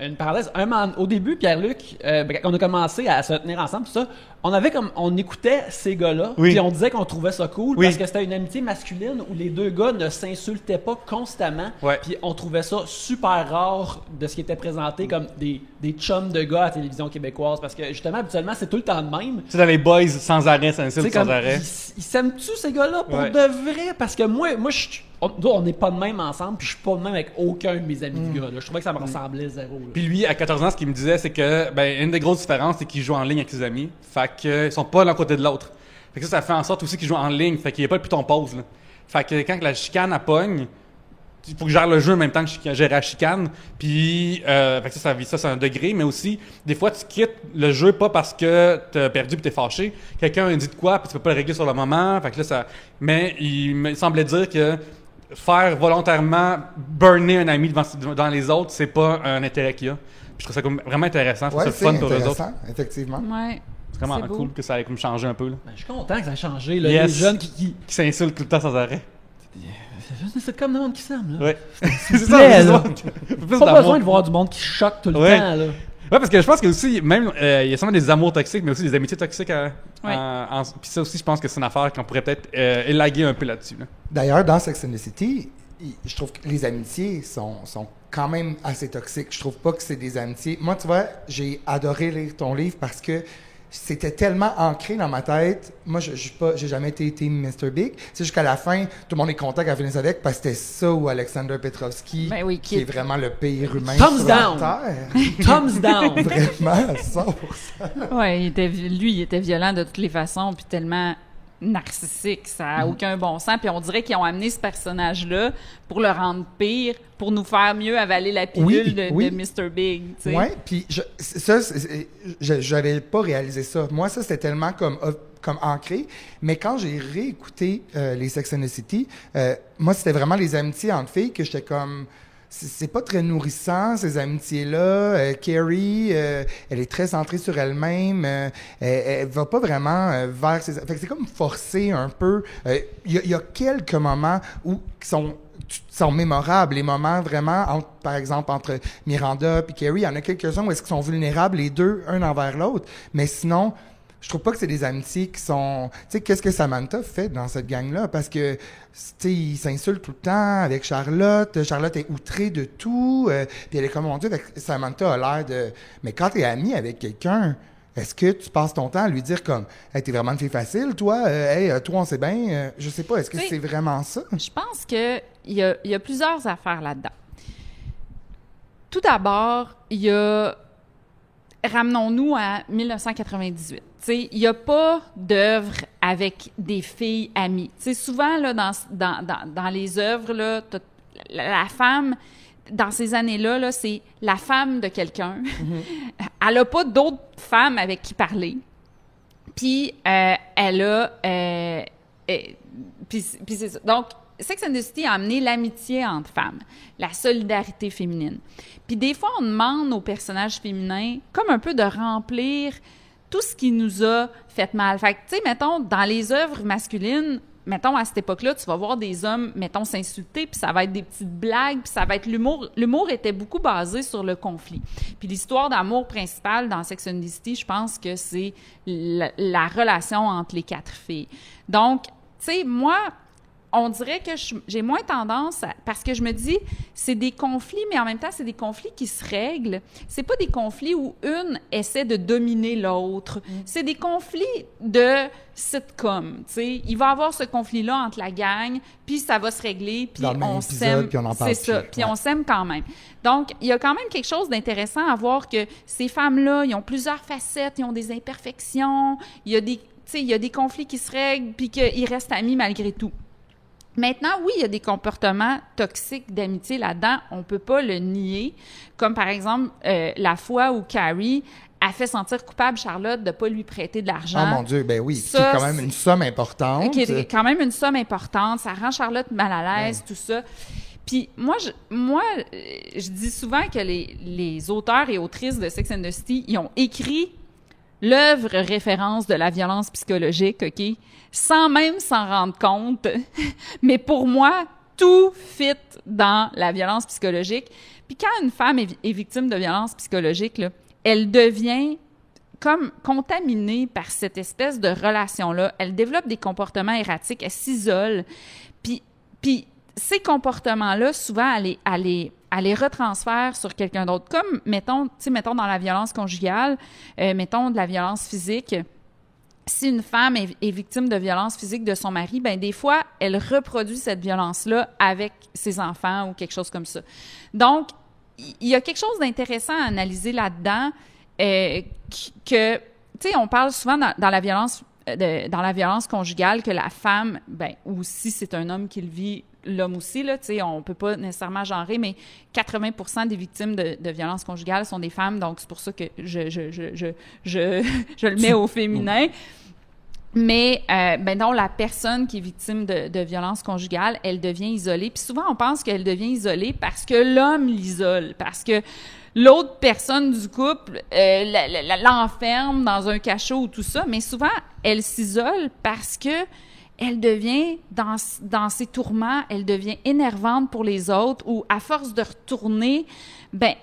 une parenthèse, au début, Pierre-Luc, quand on a commencé à se tenir ensemble, tout ça, on écoutait ces gars-là, Oui. puis on disait qu'on trouvait ça cool Oui. parce que c'était une amitié masculine où les deux gars ne s'insultaient pas constamment, Ouais. puis on trouvait ça super rare de ce qui était présenté comme des chums de gars à la télévision québécoise parce que justement, habituellement, c'est tout le temps de même. Tu sais, dans les boys, sans arrêt, ça Tu sais, insulte sans comme, arrêt. ils s'aiment-tu ces gars-là pour Ouais. de vrai? Parce que moi on n'est pas de même ensemble, puis je suis pas de même avec aucun de mes amis de gars. Là. Je trouvais que ça me ressemblait zéro. Là. Puis lui, à 14 ans, ce qu'il me disait, c'est que, une des grosses différences, c'est qu'il joue en ligne avec ses amis. Fait que, ils sont pas l'un côté de l'autre. Fait que ça fait en sorte aussi qu'ils jouent en ligne. Fait qu'il n'y a pas le piton pause, là. Fait que quand la chicane, elle pogne, il faut que je gère le jeu en même temps que je gère la chicane. Puis, fait que ça, c'est un degré, mais aussi, des fois, tu quittes le jeu pas parce que t'as perdu puis t'es fâché. Quelqu'un a dit de quoi, puis tu peux pas le régler sur le moment. Fait que là, ça. Mais il me semblait dire que faire volontairement burner un ami devant les autres, c'est pas un intérêt qu'il y a. Puis je trouve ça comme vraiment intéressant. Je trouve Ouais, ça c'est fun pour les autres. intéressant, effectivement. Ouais. C'est vraiment C'est beau. cool que ça ait comme changé un peu. Là. Ben, je suis content que ça a changé. Là. Yes. Les jeunes qui Qui s'insultent tout le temps sans arrêt. c'est comme le monde qui s'aime. Là. Ouais. c'est plaît, là. Plus Pas d'amour. besoin de voir du monde qui choque tout le Ouais. temps. Là. Ouais, parce que je pense qu'il y a aussi, même, il y a sûrement des amours toxiques, mais aussi des amitiés toxiques. Ouais. Puis ça aussi, je pense que c'est une affaire qu'on pourrait peut-être élaguer un peu là-dessus. Là. D'ailleurs, dans Sex and the City, je trouve que les amitiés sont quand même assez toxiques. Je trouve pas que c'est des amitiés. Moi, tu vois, j'ai adoré lire ton livre parce que c'était tellement ancré dans ma tête. Moi, j'ai jamais été team Mr. Big. C'est jusqu'à la fin, tout le monde est content qu'elle finisse avec parce que c'était ça ou Alexander Petrovski, Ben oui, qui est vraiment le pire humain Thumbs sur down. la Terre. Thumbs down. Vraiment, 100%. Ouais, il était violent de toutes les façons, puis tellement narcissique, ça n'a aucun bon sens. Puis on dirait qu'ils ont amené ce personnage-là pour le rendre pire, pour nous faire mieux avaler la pilule Oui. de Mr. Big. Tu sais. Oui, puis j'avais pas réalisé ça. Moi, ça, c'était tellement comme ancré. Mais quand j'ai réécouté les Sex and the City, moi, c'était vraiment les amitiés entre filles que j'étais comme... C'est pas très nourrissant, ces amitiés-là. Carrie, elle est très centrée sur elle-même. Elle va pas vraiment vers ses... Fait que c'est comme forcé un peu. Il y a quelques moments qui sont mémorables. Les moments vraiment, par exemple, entre Miranda et Carrie, il y en a quelques-uns où est-ce qu'ils sont vulnérables, les deux, un envers l'autre. Mais sinon... Je trouve pas que c'est des amitiés qui sont... Tu sais, qu'est-ce que Samantha fait dans cette gang-là? Parce que, tu sais, ils s'insultent tout le temps avec Charlotte. Charlotte est outrée de tout. Puis elle est comme, mon Dieu, Samantha a l'air de... Mais quand t'es amie avec quelqu'un, est-ce que tu passes ton temps à lui dire comme, hey, t'es vraiment une fille facile, toi? Hey, toi, on sait bien. Je sais pas, est-ce que c'est vraiment ça? Je pense qu'il y a plusieurs affaires là-dedans. Tout d'abord, il y a... Ramenons-nous à 1998. Il n'y a pas d'œuvre avec des filles amies. T'sais, souvent, là, dans les œuvres, là, la femme, dans ces années-là, là, c'est la femme de quelqu'un. Elle n'a pas d'autres femmes avec qui parler. Puis, elle a... puis c'est ça. Donc, Sex and the City a amené l'amitié entre femmes, la solidarité féminine. Puis des fois, on demande aux personnages féminins comme un peu de remplir tout ce qui nous a fait mal. Fait que, tu sais, mettons, dans les œuvres masculines, mettons, à cette époque-là, tu vas voir des hommes, mettons, s'insulter, puis ça va être des petites blagues, puis ça va être l'humour. L'humour était beaucoup basé sur le conflit. Puis l'histoire d'amour principale dans Sex and the City, je pense que c'est la relation entre les 4 filles. Donc, tu sais, moi, on dirait que j'ai moins tendance parce que je me dis, c'est des conflits, mais en même temps, c'est des conflits qui se règlent. C'est pas des conflits où une essaie de dominer l'autre. C'est des conflits de sitcom, tu sais. Il va y avoir ce conflit-là entre la gang, puis ça va se régler, puis on s'aime. Puis on en parle. C'est ça, puis on s'aime quand même. Donc, il y a quand même quelque chose d'intéressant à voir que ces femmes-là, ils ont plusieurs facettes, ils ont des imperfections, il y a des conflits qui se règlent, puis qu'ils restent amis malgré tout. Maintenant, oui, il y a des comportements toxiques d'amitié là-dedans, on ne peut pas le nier, comme par exemple la fois où Carrie a fait sentir coupable Charlotte de ne pas lui prêter de l'argent. Oh mon Dieu, ben oui, ça, qui est quand même une somme importante. Qui est quand même une somme importante, ça rend Charlotte mal à l'aise, tout ça. Puis moi, je dis souvent que les auteurs et autrices de Sex and the City, ils ont écrit l'œuvre référence de la violence psychologique, OK? Sans même s'en rendre compte. Mais pour moi, tout fit dans la violence psychologique. Puis quand une femme est victime de violence psychologique, là, elle devient comme contaminée par cette espèce de relation-là. Elle développe des comportements erratiques, elle s'isole. Puis ces comportements-là, souvent, elle les retransfère sur quelqu'un d'autre. Comme, mettons dans la violence conjugale, mettons de la violence physique. Si une femme est victime de violence physique de son mari, ben des fois, elle reproduit cette violence-là avec ses enfants ou quelque chose comme ça. Donc, il y a quelque chose d'intéressant à analyser là-dedans que, tu sais, on parle souvent dans la violence conjugale que la femme, ben, ou si c'est un homme qui le vit, l'homme aussi, là, tu sais, on peut pas nécessairement genrer, mais 80% des victimes de violences conjugales sont des femmes, donc c'est pour ça que je le mets au féminin. Mais, ben non, la personne qui est victime de violences conjugales, elle devient isolée. Puis souvent, on pense qu'elle devient isolée parce que l'homme l'isole, parce que l'autre personne du couple l'enferme dans un cachot ou tout ça. Mais souvent, elle s'isole parce que elle devient, dans ses tourments, elle devient énervante pour les autres ou à force de retourner, ben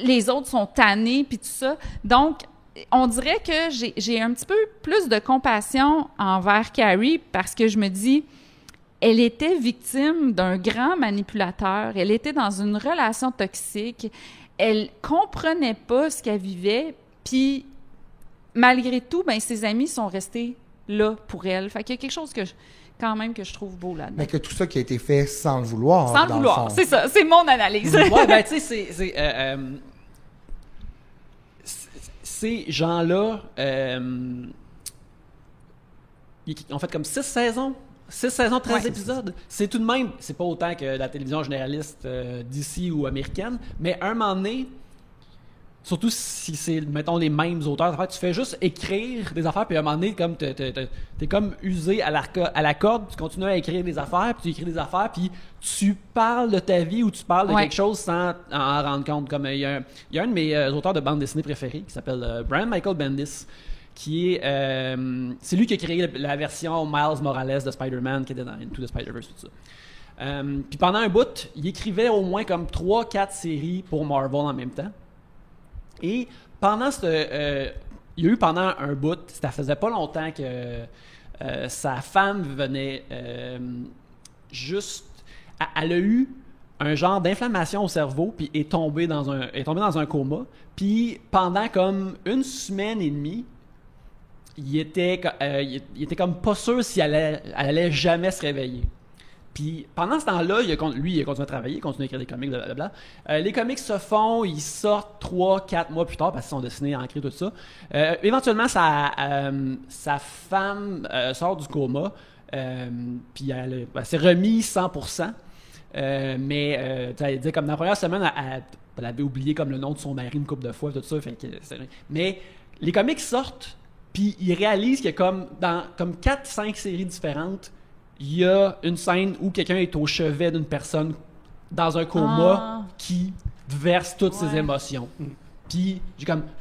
les autres sont tannés puis tout ça. Donc, on dirait que j'ai un petit peu plus de compassion envers Carrie parce que je me dis, elle était victime d'un grand manipulateur, elle était dans une relation toxique, elle comprenait pas ce qu'elle vivait, puis malgré tout, ben ses amis sont restés là pour elle. Fait qu'il y a quelque chose que je trouve beau là-dedans. Mais que tout ça qui a été fait sans le vouloir. Sans le vouloir, c'est ça, c'est mon analyse. Ouais, ben tu sais, ces gens-là, ils ont fait comme 6 saisons. 6 saisons, 13 épisodes. C'est tout de même, c'est pas autant que la télévision généraliste d'ici ou américaine, mais un moment donné, surtout si c'est, mettons, les mêmes auteurs, tu fais juste écrire des affaires, puis à un moment donné, comme t'es comme usé à la corde, tu continues à écrire des affaires, puis tu écris des affaires, puis tu parles de ta vie ou tu parles de quelque chose sans en rendre compte. Comme il y a un de mes auteurs de bande dessinée préférés qui s'appelle Brian Michael Bendis, qui est... c'est lui qui a créé la version Miles Morales de Spider-Man qui était dans Into the Spider-Verse, tout ça. Puis pendant un bout, il écrivait au moins comme 3-4 séries pour Marvel en même temps. Et pendant il y a eu pendant un bout, ça faisait pas longtemps que sa femme venait juste... Elle a eu un genre d'inflammation au cerveau, puis est tombée dans un coma. Puis pendant comme 1 semaine et demie, il était comme pas sûr si elle allait jamais se réveiller. Puis pendant ce temps-là, il a continué à travailler, il continue à écrire des comics, blablabla. Les comics se font, ils sortent 3-4 mois plus tard parce qu'ils sont dessinés, ancrés, tout ça. Éventuellement, sa femme sort du coma, puis elle s'est remise 100%. mais tu dit comme dans la première semaine, elle avait oublié comme le nom de son mari une couple de fois, tout ça. Mais les comics sortent, puis ils réalisent qu'il y a comme dans 4-5 séries différentes, il y a une scène où quelqu'un est au chevet d'une personne dans un coma qui verse toutes ses émotions. Puis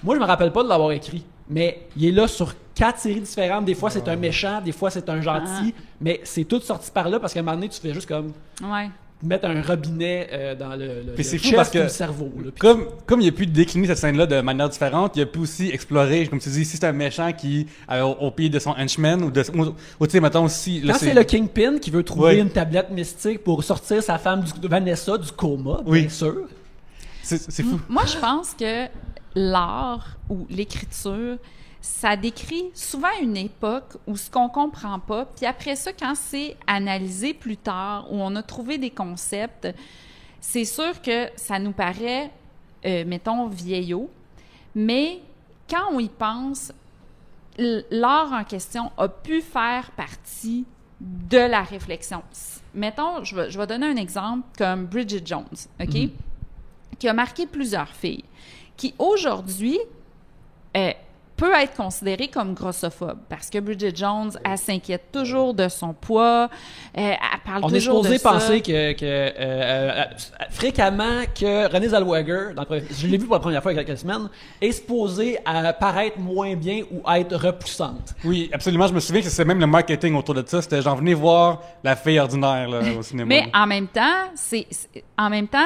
moi je me rappelle pas de l'avoir écrit, mais il est là sur 4 séries différentes. Des fois c'est un méchant, des fois c'est un gentil, mais c'est tout sorti par là parce qu'à un moment donné tu fais juste comme mettre un robinet dans le c'est fou chest parce que ou le cerveau. Là, comme il a pu décliner cette scène-là de manière différente, il a pu aussi explorer, comme tu dis, si c'est un méchant qui au pied de son henchman ou tu sais, mettons si quand c'est le Kingpin qui veut trouver une tablette mystique pour sortir sa femme Vanessa du coma, bien sûr. C'est fou. Moi, je pense que l'art ou l'écriture, ça décrit souvent une époque où ce qu'on comprend pas, puis après ça, quand c'est analysé plus tard, où on a trouvé des concepts, c'est sûr que ça nous paraît, mettons, vieillot, mais quand on y pense, l'art en question a pu faire partie de la réflexion. Mettons, je vais donner un exemple comme Bridget Jones, OK? Qui a marqué plusieurs filles, qui aujourd'hui peut être considérée comme grossophobe, parce que Bridget Jones, elle s'inquiète toujours de son poids, elle parle toujours de ça. On est supposé penser fréquemment que Renée Zellweger, je l'ai vu pour la première fois il y a quelques semaines, est supposée paraître moins bien ou être repoussante. Oui, absolument. Je me souviens que c'est même le marketing autour de ça. C'était genre, venez voir la fille ordinaire là, au cinéma. Mais en même temps,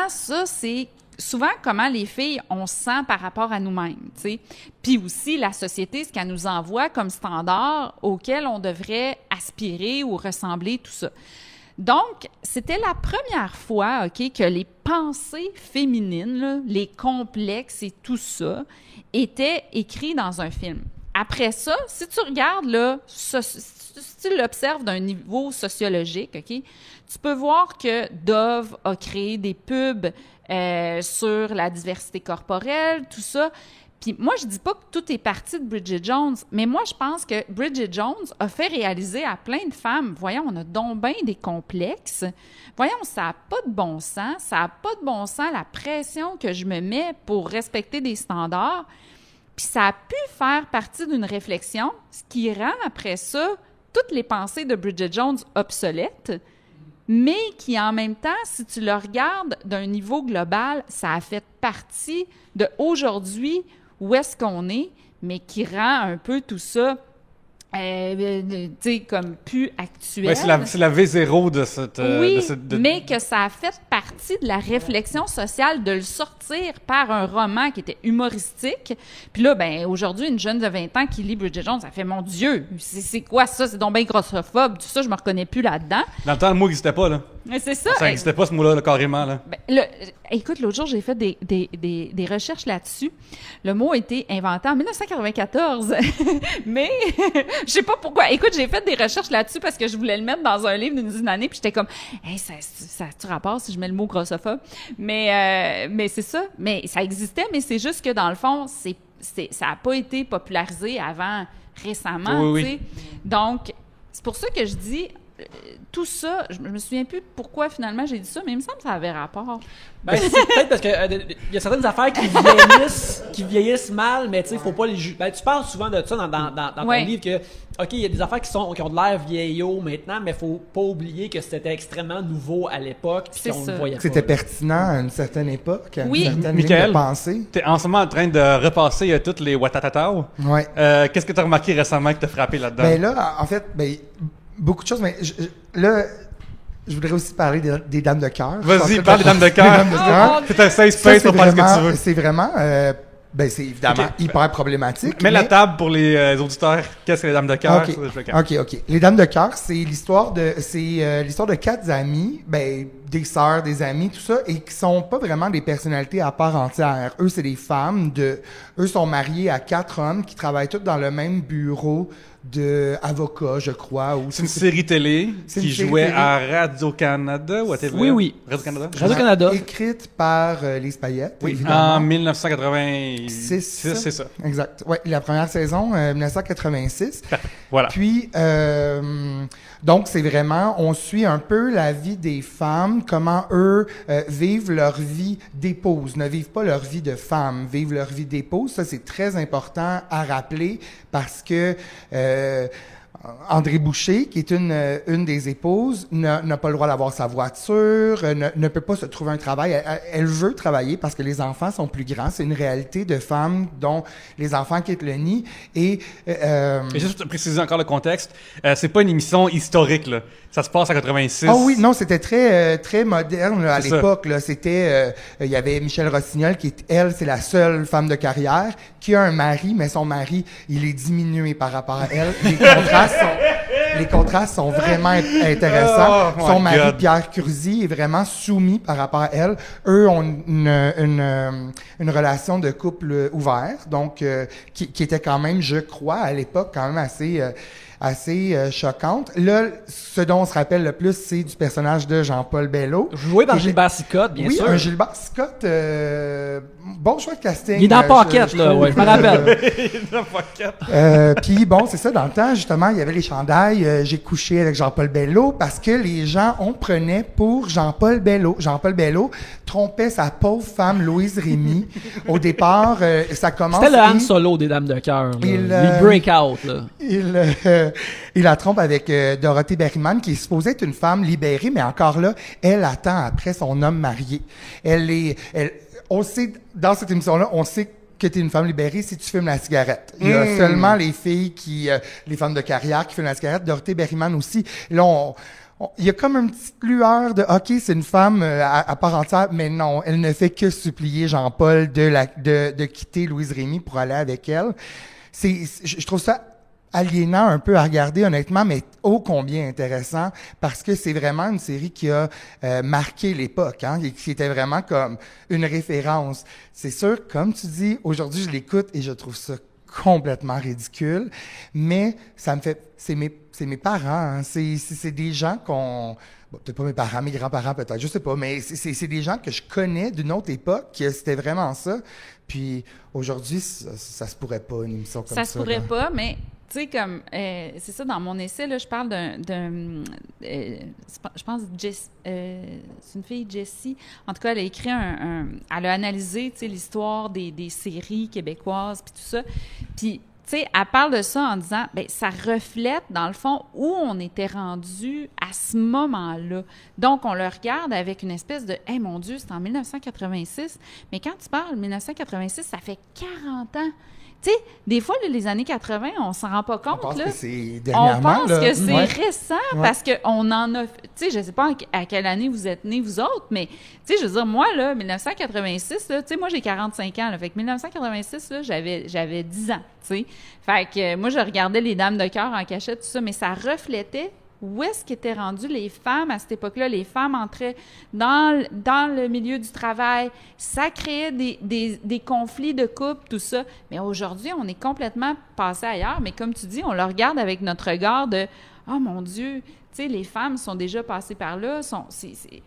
ça, c'est souvent comment les filles, on se sent par rapport à nous-mêmes, tu sais. Puis aussi, la société, ce qu'elle nous envoie comme standard auquel on devrait aspirer ou ressembler, tout ça. Donc, c'était la première fois, OK, que les pensées féminines, là, les complexes et tout ça, étaient écrits dans un film. Après ça, si tu regardes, là, si tu l'observes d'un niveau sociologique, OK, tu peux voir que Dove a créé des pubs sur la diversité corporelle, tout ça. Puis moi, je dis pas que tout est parti de Bridget Jones, mais moi, je pense que Bridget Jones a fait réaliser à plein de femmes, voyons, on a donc bien des complexes. Voyons, ça n'a pas de bon sens. Ça n'a pas de bon sens la pression que je me mets pour respecter des standards. Puis ça a pu faire partie d'une réflexion, ce qui rend après ça toutes les pensées de Bridget Jones obsolètes, mais qui, en même temps, si tu le regardes d'un niveau global, ça a fait partie de aujourd'hui où est-ce qu'on est, mais qui rend un peu tout ça, tu sais, comme plus actuel. Ouais, c'est la V0 de cette... Oui, mais que ça a fait partie de la réflexion sociale de le sortir par un roman qui était humoristique. Puis là, ben aujourd'hui, une jeune de 20 ans qui lit Bridget Jones, ça fait « Mon Dieu, c'est quoi ça? C'est donc bien grossophobe. Tout ça, je me reconnais plus là-dedans. » Dans le temps, le mot n'existait pas, là. Mais c'est ça. Ça n'existait pas, ce mot-là, là, carrément, là. Ben, écoute, l'autre jour, j'ai fait des recherches là-dessus. Le mot a été inventé en 1994. Mais je sais pas pourquoi. Écoute, j'ai fait des recherches là-dessus parce que je voulais le mettre dans un livre d'une dizaine d'années, puis j'étais comme, hey, ça a-tu rapport si je mets le mot grossophobe? Mais c'est ça. Mais ça existait, mais c'est juste que dans le fond, ça a pas été popularisé avant récemment, oui, tu sais. Donc, c'est pour ça que je dis, tout ça, je me souviens plus pourquoi finalement j'ai dit ça, mais il me semble que ça avait rapport. Ben, c'est peut-être parce que y a certaines affaires qui vieillissent mal, mais tu sais, faut pas les juger. Ben, tu parles souvent de ça dans ton livre que, OK, il y a des affaires qui ont de l'air vieillot maintenant, mais faut pas oublier que c'était extrêmement nouveau à l'époque, puis qu'on le voyait pas. C'était pertinent à une certaine époque, à une certaine Michael, ligne de pensée. T'es en ce moment en train de repasser toutes les Watatatao. Ouais. Qu'est-ce que tu as remarqué récemment qui t'a frappé là-dedans? Ben là, en fait, beaucoup de choses, mais je voudrais aussi parler des Dames de cœur. Vas-y, parle des Dames de cœur. C'est un safe space pour faire ce que tu veux. C'est vraiment, c'est évidemment hyper problématique. Mets la table pour les auditeurs. Qu'est-ce que les Dames de cœur? OK. Les Dames de cœur, c'est l'histoire de 4 amies, des sœurs, des amis, tout ça, et qui sont pas vraiment des personnalités à part entière. Eux, c'est des femmes. Eux sont mariés à 4 hommes qui travaillent tous dans le même bureau d'avocats, je crois. C'est une série télé qui jouait à Radio-Canada ou à TV? Oui. Radio-Canada? Radio-Canada. Écrite par Lise Payette. Oui, en 1980. 2006. C'est ça. Exact. Ouais, la première saison, 1986. Voilà. Puis, donc, c'est vraiment, on suit un peu la vie des femmes, comment eux vivent leur vie d'épouse, ne vivent pas leur vie de femme, vivent leur vie d'épouse. Ça, c'est très important à rappeler parce que André Boucher, qui est une des épouses, n'a pas le droit d'avoir sa voiture, ne peut pas se trouver un travail. Elle veut travailler parce que les enfants sont plus grands. C'est une réalité de femmes dont les enfants quittent le nid. Et juste pour préciser encore le contexte, c'est pas une émission historique, là. Ça se passe en 86. Ah oui, non, c'était très moderne là, à C'est l'époque. Là, c'était, il y avait Michel Rossignol qui elle, c'est la seule femme de carrière qui a un mari, mais son mari, il est diminué par rapport à elle. Les contrastes sont vraiment intéressants. Oh, Son mari, God. Pierre Curzi, est vraiment soumis par rapport à elle. Eux ont une relation de couple ouvert, donc qui était quand même, je crois, à l'époque, quand même assez choquante. Là, ce dont on se rappelle le plus, c'est du personnage de Jean-Paul Bello. Joué par Qui était- Gilbert Sicotte, bien oui, sûr. un Gilbert Scott. Bon choix de casting. Il est dans je Pocket, là, trouve. ouais, je me rappelle. Puis bon, c'est ça, dans le temps, justement, il y avait les chandails J'ai couché avec Jean-Paul Bello parce que les gens, on prenait pour Jean-Paul Bello. Jean-Paul Bello trompait sa pauvre femme Louise Rémy. Au départ, ça commence... C'était le Han et Solo des Dames de cœur. là. Il, Les breakout, là. il la trompe avec Dorothée Berryman, qui est supposée être une femme libérée, mais encore là, elle attend après son homme marié. On sait, dans cette émission-là, on sait que tu es une femme libérée si tu fumes la cigarette. Il y a seulement les filles les femmes de carrière qui fument la cigarette. Dorothée Berryman aussi. Là, il y a comme une petite lueur de OK, c'est une femme à part entière, mais non, elle ne fait que supplier Jean-Paul de quitter Louise Rémy pour aller avec elle. Je trouve ça aliénant un peu à regarder, honnêtement, mais ô combien intéressant, parce que c'est vraiment une série qui a marqué l'époque, hein, et qui était vraiment comme une référence. C'est sûr, comme tu dis, aujourd'hui, je l'écoute et je trouve ça complètement ridicule, mais ça me fait... C'est mes parents, hein, c'est des gens qu'on... Bon, peut-être pas mes parents, mes grands-parents peut-être, je sais pas, mais c'est des gens que je connais d'une autre époque, que c'était vraiment ça. Puis aujourd'hui, ça se pourrait pas, une émission comme ça. Ça se pourrait là. pas, mais tu sais, comme, c'est ça, dans mon essai, là, je parle je pense, c'est une fille, Jessie. En tout cas, elle a écrit elle a analysé, tu sais, l'histoire des séries québécoises, puis tout ça. Puis, tu sais, elle parle de ça en disant, ben ça reflète, dans le fond, où on était rendu à ce moment-là. Donc, on le regarde avec une espèce de « Hey, mon Dieu, c'est en 1986! » Mais quand tu parles 1986, ça fait 40 ans. Tu sais, des fois, là, les années 80, on s'en rend pas compte. On pense là. que c'est On dernièrement. pense là. que c'est Ouais. récent Ouais. parce qu'on en a... Tu sais, je sais pas à quelle année vous êtes nés, vous autres, mais, tu sais, je veux dire, moi, là, 1986, là, tu sais, moi, j'ai 45 ans, là, fait que 1986, là, j'avais 10 ans, tu sais. Fait que moi, je regardais les Dames de cœur en cachette, tout ça, mais ça reflétait où est-ce qu'étaient rendues les femmes à cette époque-là. Les femmes entraient dans le milieu du travail. Ça créait des conflits de couple, tout ça. Mais aujourd'hui, on est complètement passé ailleurs. Mais comme tu dis, on le regarde avec notre regard de « Oh mon Dieu! » Tu sais, les femmes sont déjà passées par là.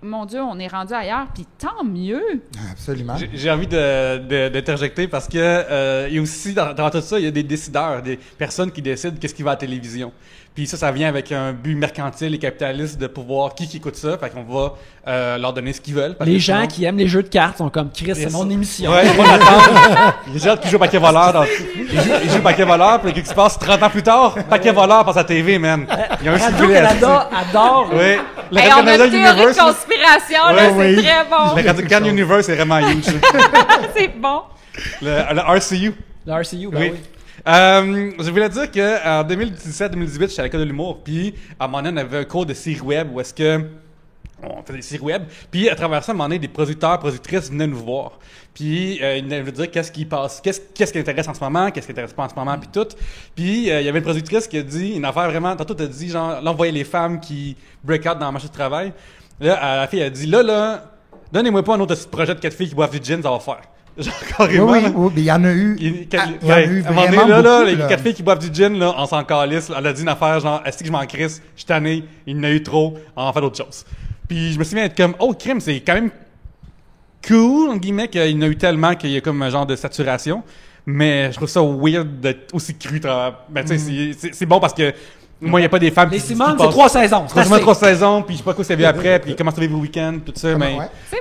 Mon Dieu, on est rendu ailleurs. Puis tant mieux! Absolument. J'ai envie d'interjecter parce que il y a aussi dans tout ça, il y a des décideurs, des personnes qui décident qu'est-ce qui va à la télévision. Puis ça vient avec un but mercantile et capitaliste de pouvoir qui écoute ça. Fait qu'on va leur donner ce qu'ils veulent. Parce Les que gens sinon- qui aiment les jeux de cartes sont comme Chris, c'est mon émission. Ouais, on attend. Les gens qui jouent au paquet voleur, ils jouent au paquet voleur, puis qui se passe 30 ans plus tard, paquet voleur passe à TV, man. Il y a un ciblé là-dessus. Radio-Canada adore. Oui. Le Hey, on a Radio-Canada une théorie de Universe, là. conspiration, là, Ouais, c'est très bon! Le Radio-Canada Universe, c'est vraiment huge. C'est bon! Le RCU. Le RCU, ben Oui. oui. Je voulais dire qu'en 2017-2018, j'étais à l'école de l'humour, puis à un moment donné, on avait un cours de série web où est-ce que on faisait des séries web, puis à travers ça, à un moment donné, des producteurs, productrices venaient nous voir. Puis ils venaient nous dire qu'est-ce qui passe, qu'est-ce qui intéresse en ce moment, qu'est-ce qui intéresse pas en ce moment, puis tout. Puis il y avait une productrice qui a dit une affaire vraiment, tantôt t'as dit genre, là on voyait les femmes qui break out dans le marché du travail. Là, la fille a dit là, donnez-moi pas un autre projet de 4 filles qui boivent du gin, ça va faire. Genre Oui, carrément. oui, là. oui, mais il y en a eu. Il Il y en a eu à un moment donné, vraiment là, beaucoup, les là. 4 filles qui boivent du gin, là, on s'en calisse. Elle a dit une affaire genre, est-ce que je m'en crisse? Je suis tanné, il y en a eu trop, on en fait d'autres choses. Puis je me souviens être comme, oh, crime, c'est quand même cool, en guillemets, qu'il y en a eu tellement qu'il y a comme un genre de saturation. Mais je trouve ça weird d'être aussi cru. Mais tu sais, c'est bon parce que moi, il n'y a pas des femmes Les qui Simone, c'est 3 saisons. C'est quasiment 3 saisons, puis je sais pas quoi c'est vu après, puis comment ça vivre le week-end, tout ça. Mais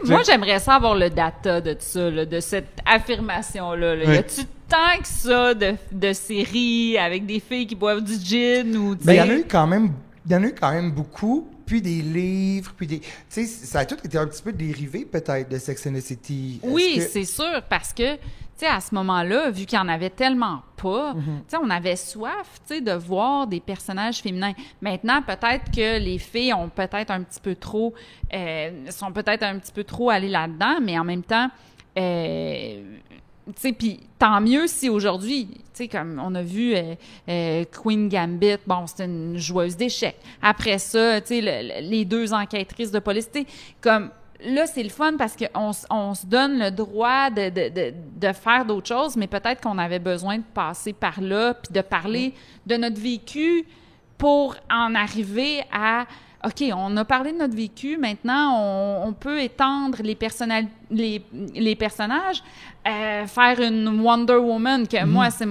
Moi, j'aimerais ça avoir le data de ça, là, de cette affirmation-là. Là. Oui. Y a-tu tant que ça de séries avec des filles qui boivent du gin ou... Ben, il y en a eu quand même beaucoup, puis des livres, puis des... Tu sais, ça a tout été un petit peu dérivé, peut-être, de Sex and the City. Oui, c'est sûr, parce que, tu sais, à ce moment-là, vu qu'il n'y en avait tellement pas, tu sais, on avait soif, tu sais, de voir des personnages féminins. Maintenant, peut-être que les filles ont peut-être un petit peu trop... sont peut-être un petit peu trop allées là-dedans, mais en même temps... tu sais, puis tant mieux si aujourd'hui, tu sais, comme on a vu Queen Gambit, bon, c'était une joueuse d'échecs. Après ça, tu sais, les 2 enquêtrices de police, tu sais, comme là, c'est le fun parce qu'on se donne le droit de faire d'autres choses, mais peut-être qu'on avait besoin de passer par là puis de parler de notre vécu pour en arriver à... OK, on a parlé de notre vécu, maintenant, on peut étendre les personnages, faire une Wonder Woman, que moi, c'est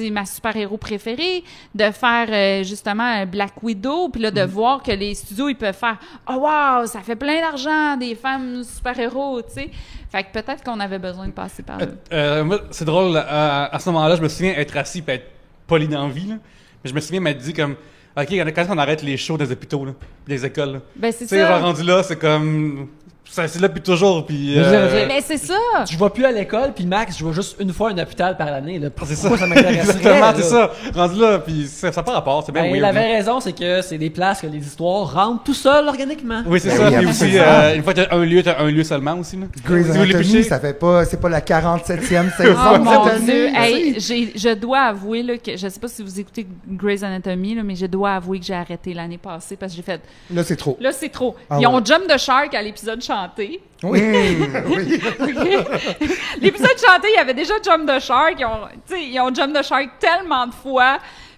ma super-héros préférée, de faire justement un Black Widow, puis là, de voir que les studios, ils peuvent faire « Oh wow, ça fait plein d'argent, des femmes super-héros », tu sais. Fait que peut-être qu'on avait besoin de passer par là. moi, c'est drôle, à ce moment-là, je me souviens être assis et être poli dans la vie, là. Mais je me souviens m'être dit comme... OK, quand on arrête les shows des hôpitaux, là, pis des écoles, là. Ben, c'est tu sais, ça. rendu là, c'est comme... C'est là depuis toujours, puis... Mais c'est ça! Je vais plus à l'école, puis Max, je vais juste une fois à un hôpital par l'année. Là. c'est Pourquoi ça. ça m'intéresserait? Exactement, c'est là? ça. Rendu là, puis ça n'a pas rapport, c'est bien Ben, weird. la là. vraie raison, c'est que c'est des places que les histoires rentrent tout seuls, organiquement. Oui, c'est Ben ça. oui, Puis aussi, absolument. une fois que t'as un lieu seulement aussi, là. Grey's Si vous voulez Anatomy, picher. ça fait pas... C'est pas la 47e saison Oh mon cette année, Dieu! tu sais. Hey, je dois avouer là, que je sais pas si vous écoutez Grey's Anatomy, là, mais je dois avouer que j'ai arrêté l'année passée parce que j'ai fait Là, c'est trop. là c'est trop. Ah Ils ont ouais. Jump the Shark à l'épisode chanté. Oui, oui. L'épisode chanté, il y avait déjà Jump the Shark. Ils ont Jump the Shark tellement de fois.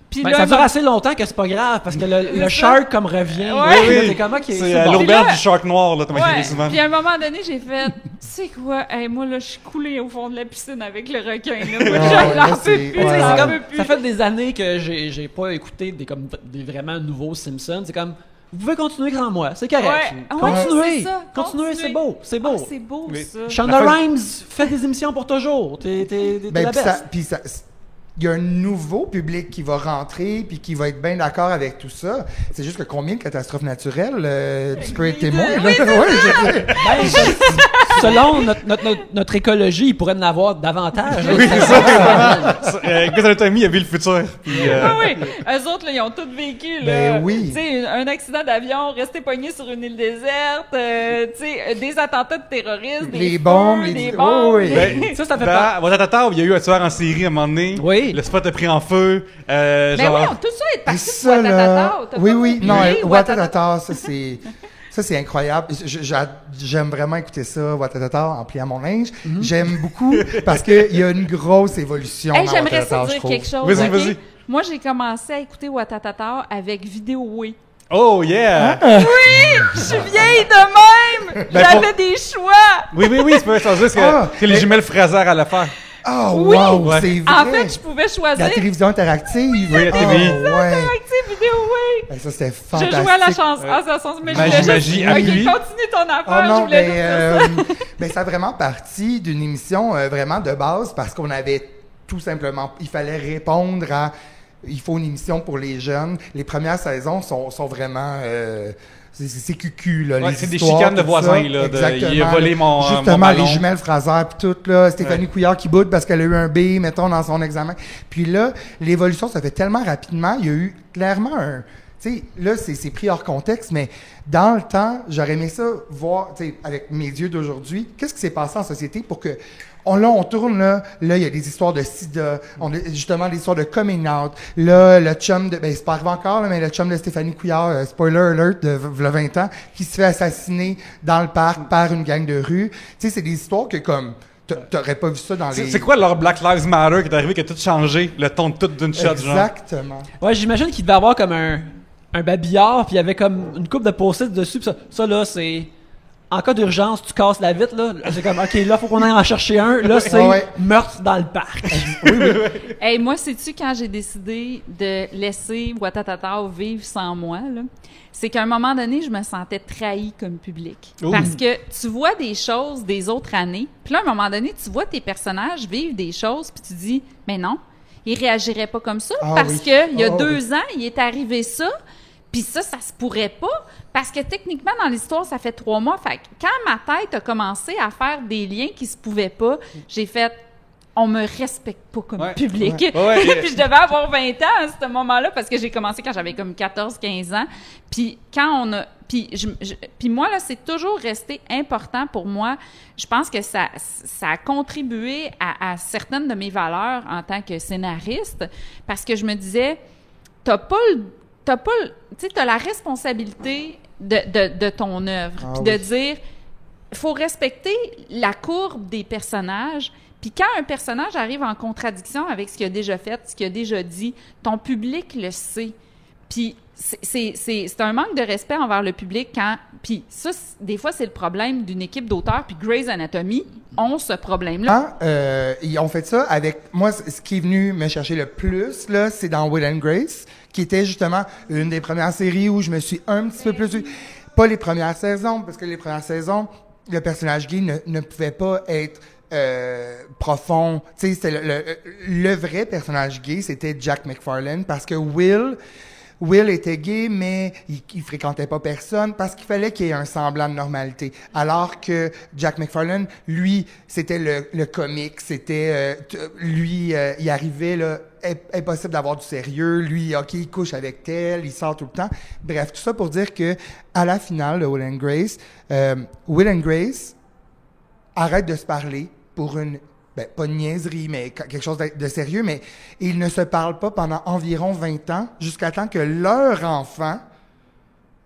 Puis Ben, là, ça dure assez longtemps que c'est pas grave, parce que le shark comme revient. Ouais. Là, t'es comme, OK, C'est c'est bon. l'auberge Puis là- du shark noir, là, t'as Ouais. écrit souvent. Puis à un moment donné, j'ai fait, tu sais quoi, hey, moi là, je suis coulée au fond de la piscine avec le requin. Là. Moi, Ah ouais, j'en là, peux c'est- plus, ouais. C'est j'en comme- peux plus. ça fait des années que j'ai pas écouté des vraiment nouveaux Simpsons. C'est comme, vous pouvez continuer sans moi, c'est correct. Ouais, Continuez, c'est ça, continuez, c'est beau, c'est beau. Ah, c'est beau, Oui. ça. Shonda La fin- Rhimes fait des émissions pour toujours. T'es Ben, la best. il y a un nouveau public qui va rentrer puis qui va être bien d'accord avec tout ça. C'est juste que combien de catastrophes naturelles tu peux être témoin? Là? Ouais, je sais. Ben, selon notre écologie, il pourrait en avoir davantage. Oui, c'est ça. Grey's Anatomy a vu le futur. Puis, Ah oui, eux autres, là, ils ont tous vécu. Là. Ben oui. Tu sais, un accident d'avion, rester pogné sur une île déserte, tu sais, des attentats de terroristes, des Les feux, bombes, des oh, bombes. oui. ben, Ça fait dans Watatata, il y a eu un tueur en série à un moment donné. Oui. Le spot a pris en feu. Ben genre... oui, tout ça est Et parti ça, de là... Watatata. T'as Oui, pas oui. oublié Non, Watatata? Watatata, ça, c'est incroyable. J'aime vraiment écouter ça, Watatata, en pliant mon linge. J'aime beaucoup parce qu'il y a une grosse évolution Hey, dans j'aimerais Watatata, ça je dire trouve. quelque chose. Vas-y, ok? vas-y. Moi, j'ai commencé à écouter Watatata avec Vidéoway. Oh, yeah! Je suis vieille de même! Ben, J'avais des choix! Oui, c'est pas ça. C'est Ah, que les jumelles Fraser à la faire. Oh, Oui. wow, Ouais. c'est vrai. En fait, je pouvais choisir La télévision interactive. Oui, la TVI. Oh, ouais. active Vidéoway. Ben, ça, c'était Je fantastique. jouais à la chanson. Ah, ça sens, mais je Magie, voulais juste... magie, Ok, appuie. continue ton affaire, Ah je non, voulais juste dire ça. ben ça a vraiment parti d'une émission vraiment de base parce qu'on avait tout simplement, il fallait répondre à, il faut une émission pour les jeunes. Les premières saisons sont vraiment, c'est cucu, là, Ouais, les c'est des histoires, chicanes de tout voisins, ça. là, Exactement. il a volé mon Justement, ballon. les jumelles Fraser puis tout, là, Stéphanie Couillard qui boude parce qu'elle a eu un B, mettons, dans son examen. Puis là, l'évolution se fait tellement rapidement, il y a eu clairement un... Tu sais, là, c'est pris hors contexte, mais dans le temps, j'aurais aimé ça voir, tu sais, avec mes yeux d'aujourd'hui, qu'est-ce qui s'est passé en société pour que... On tourne, là, il y a des histoires de sida, justement, des histoires de coming out. Là, le chum de... Ben, c'est pas arrivé encore, là, mais le chum de Stéphanie Couillard, spoiler alert, de 20 ans, qui se fait assassiner dans le parc par une gang de rue. Tu sais, c'est des histoires que, comme... T'aurais pas vu ça dans les... C'est quoi leur Black Lives Matter qui est arrivé qui a tout changé, le ton de tout d'une shot, genre? Exactement. Ouais, j'imagine qu'il devait avoir comme un babillard, puis il y avait comme une coupe de post-it dessus, pis ça là, c'est en cas d'urgence, tu casses la vitre, là, c'est comme, OK, là, faut qu'on aille en chercher un. Là, c'est meurtre dans le parc. Hey, moi, sais-tu quand j'ai décidé de laisser Ouattatata vivre sans moi, là? C'est qu'à un moment donné, je me sentais trahie comme public. Parce que tu vois des choses des autres années, puis là, à un moment donné, tu vois tes personnages vivre des choses, puis tu dis, mais non, ils réagiraient pas comme ça, parce que il y a 2 ans, il est arrivé ça, puis ça se pourrait pas, parce que techniquement, dans l'histoire, ça fait 3 mois. Fait que quand ma tête a commencé à faire des liens qui se pouvaient pas, j'ai fait... On me respecte pas comme public. Puis je devais avoir 20 ans à ce moment-là, parce que j'ai commencé quand j'avais comme 14-15 ans. Puis quand on a... Puis moi, là, c'est toujours resté important pour moi. Je pense que ça a contribué à certaines de mes valeurs en tant que scénariste, parce que je me disais, t'as la responsabilité de ton œuvre. Puis de dire, il faut respecter la courbe des personnages. Puis quand un personnage arrive en contradiction avec ce qu'il a déjà fait, ce qu'il a déjà dit, ton public le sait. Puis c'est un manque de respect envers le public quand... Puis ça, des fois, c'est le problème d'une équipe d'auteurs. Puis Grey's Anatomy ont ce problème-là. Ils ont fait ça avec... Moi, ce qui est venu me chercher le plus, là, c'est dans Will and Grace, qui était justement une des premières séries où je me suis un petit peu plus... Pas les premières saisons, parce que les premières saisons, le personnage gay ne pouvait pas être... profond. Tu sais, c'était le vrai personnage gay, c'était Jack McFarlane, parce que Will était gay, mais il fréquentait pas personne, parce qu'il fallait qu'il y ait un semblant de normalité. Alors que Jack McFarlane, lui, c'était le comique, c'était... lui, il arrivait, là, impossible d'avoir du sérieux. Lui, OK, il couche avec tel, il sort tout le temps. Bref, tout ça pour dire que à la finale de Will and Grace arrête de se parler pour une, pas une niaiserie, mais quelque chose de sérieux, mais ils ne se parlent pas pendant environ 20 ans, jusqu'à temps que leur enfant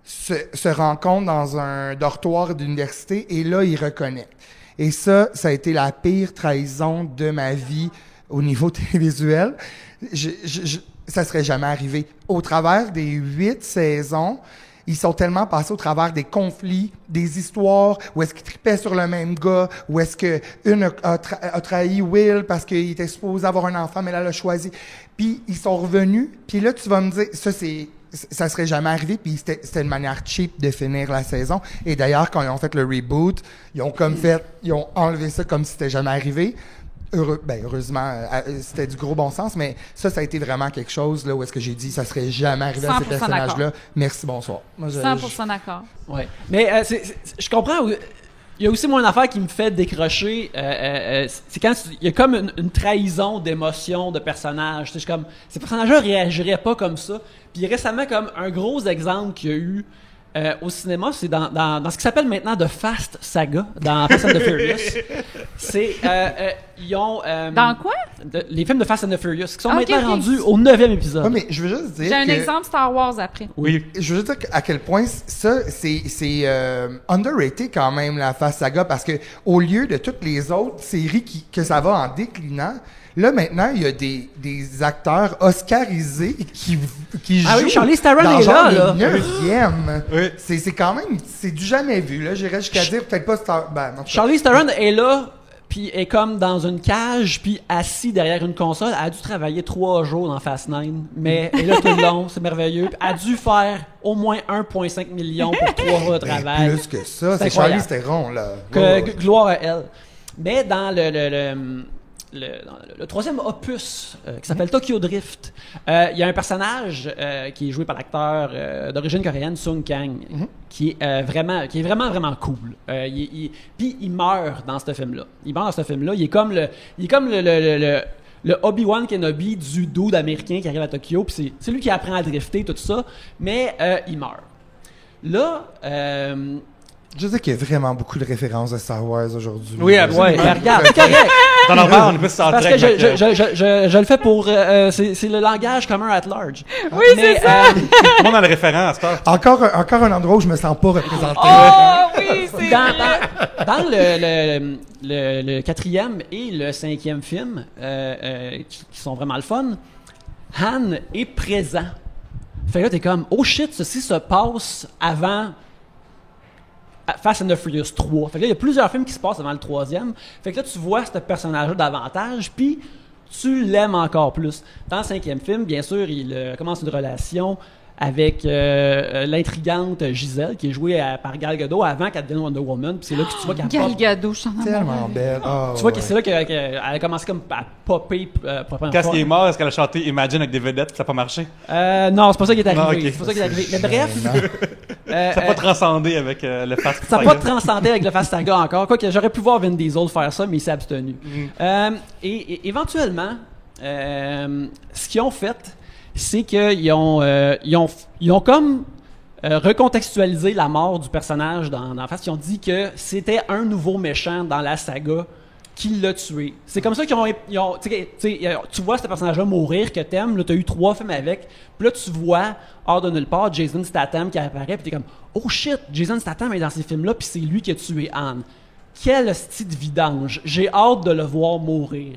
se rencontre dans un dortoir d'université, et là, ils reconnectent. Et ça a été la pire trahison de ma vie au niveau télévisuel. Ça serait jamais arrivé. Au travers des 8 saisons, ils sont tellement passés au travers des conflits, des histoires, où est-ce qu'ils tripaient sur le même gars, où est-ce que une a trahi Will parce qu'il était supposé avoir un enfant, mais là, elle a choisi. Puis ils sont revenus, puis là, tu vas me dire, ça serait jamais arrivé, puis c'était une manière cheap de finir la saison. Et d'ailleurs, quand ils ont fait le reboot, ils ont enlevé ça comme si c'était jamais arrivé. Heureusement, c'était du gros bon sens, mais ça a été vraiment quelque chose là où est-ce que j'ai dit ça serait jamais arrivé à ces personnages-là. Merci, bonsoir. Moi, 100% d'accord. Ouais. Mais je comprends. Il y a aussi moi une affaire qui me fait décrocher. C'est quand il y a comme une trahison d'émotion de personnages. C'est comme ces personnages-là réagiraient pas comme ça. Puis récemment, comme un gros exemple qu'il y a eu. Au cinéma, c'est dans ce qui s'appelle maintenant The Fast Saga, dans Fast and the Furious. C'est, ils ont... dans quoi? Les films de Fast and the Furious, qui sont maintenant rendus au 9e épisode. Ouais, mais je veux juste dire J'ai un exemple Star Wars après. Oui. Je veux juste dire à quel point ça, c'est underrated quand même, la Fast Saga, parce que au lieu de toutes les autres séries que ça va en déclinant, là, maintenant, il y a des acteurs oscarisés qui jouent. Ah oui, Charlize Theron dans est genre là. Les 9e. Oui. C'est quand même, c'est du jamais vu, là. J'irais jusqu'à dire, peut-être pas Charlize Theron est là, puis est comme dans une cage, puis assis derrière une console. Elle a dû travailler 3 jours dans Fast 9, mais elle est là tout le long, c'est merveilleux. Puis elle a dû faire au moins 1,5 million pour 3 jours de travail. Plus que ça, c'est Charlize Theron, là. Gloire à elle. Mais dans le 3e opus qui s'appelle Tokyo Drift, il y a un personnage qui est joué par l'acteur d'origine coréenne Sung Kang, qui est vraiment cool. Puis il meurt dans ce film-là. Il est comme le Obi-Wan Kenobi du dude américain qui arrive à Tokyo. Puis c'est lui qui apprend à drifter tout ça, mais il meurt. Là. Je sais qu'il y a vraiment beaucoup de références à Star Wars aujourd'hui. Oui, absolument. Ouais, regarde, c'est correct. Dans normal, on est plus Star Parce Trek. que je le fais pour... c'est le langage commun at large. Oui, c'est ça! Tout le monde a le référent à Star. Encore un endroit où je me sens pas représenté. Oh, oui, c'est dans le 4e et le 5e film, qui sont vraiment le fun, Han est présent. Fait que là, t'es comme, oh shit, ceci se passe avant Fast and the Furious 3. Fait que là, il y a plusieurs films qui se passent avant le 3e. Fait que là, tu vois ce personnage-là davantage, puis tu l'aimes encore plus. Dans le 5e film, bien sûr, il commence une relation avec l'intrigante Giselle, qui est jouée par Gal Gadot avant qu'elle devienne Wonder Woman. Puis c'est là que tu vois qu'elle Gal pop. Gadot, je suis en Tellement amour. belle. Ah, Tu vois que ouais. c'est là qu'elle a commencé comme à popper. Quand il est mort, est-ce qu'elle a chanté Imagine avec des vedettes, ça n'a pas marché? Non, c'est pas ça qui est arrivé. Non, ok. C'est pas ça qui est arrivé. Mais bref, Ça n'a pas transcendé avec le Fast ça n'a pas transcendé avec le Fast Saga encore. Quoique j'aurais pu voir Vin Diesel faire ça, mais il s'est abstenu. Et éventuellement, ce qu'ils ont fait, c'est qu'ils ont comme recontextualisé la mort du personnage dans Fast. Ils ont dit que c'était un nouveau méchant dans la saga qui l'a tué. C'est comme ça qu'ils ont tu vois ce personnage-là mourir que t'aimes, là, t'as eu 3 films avec, puis là, tu vois, hors de nulle part, Jason Statham qui apparaît, puis t'es comme, oh shit, Jason Statham est dans ces films-là, puis c'est lui qui a tué Anne. Quel style de vidange. J'ai hâte de le voir mourir.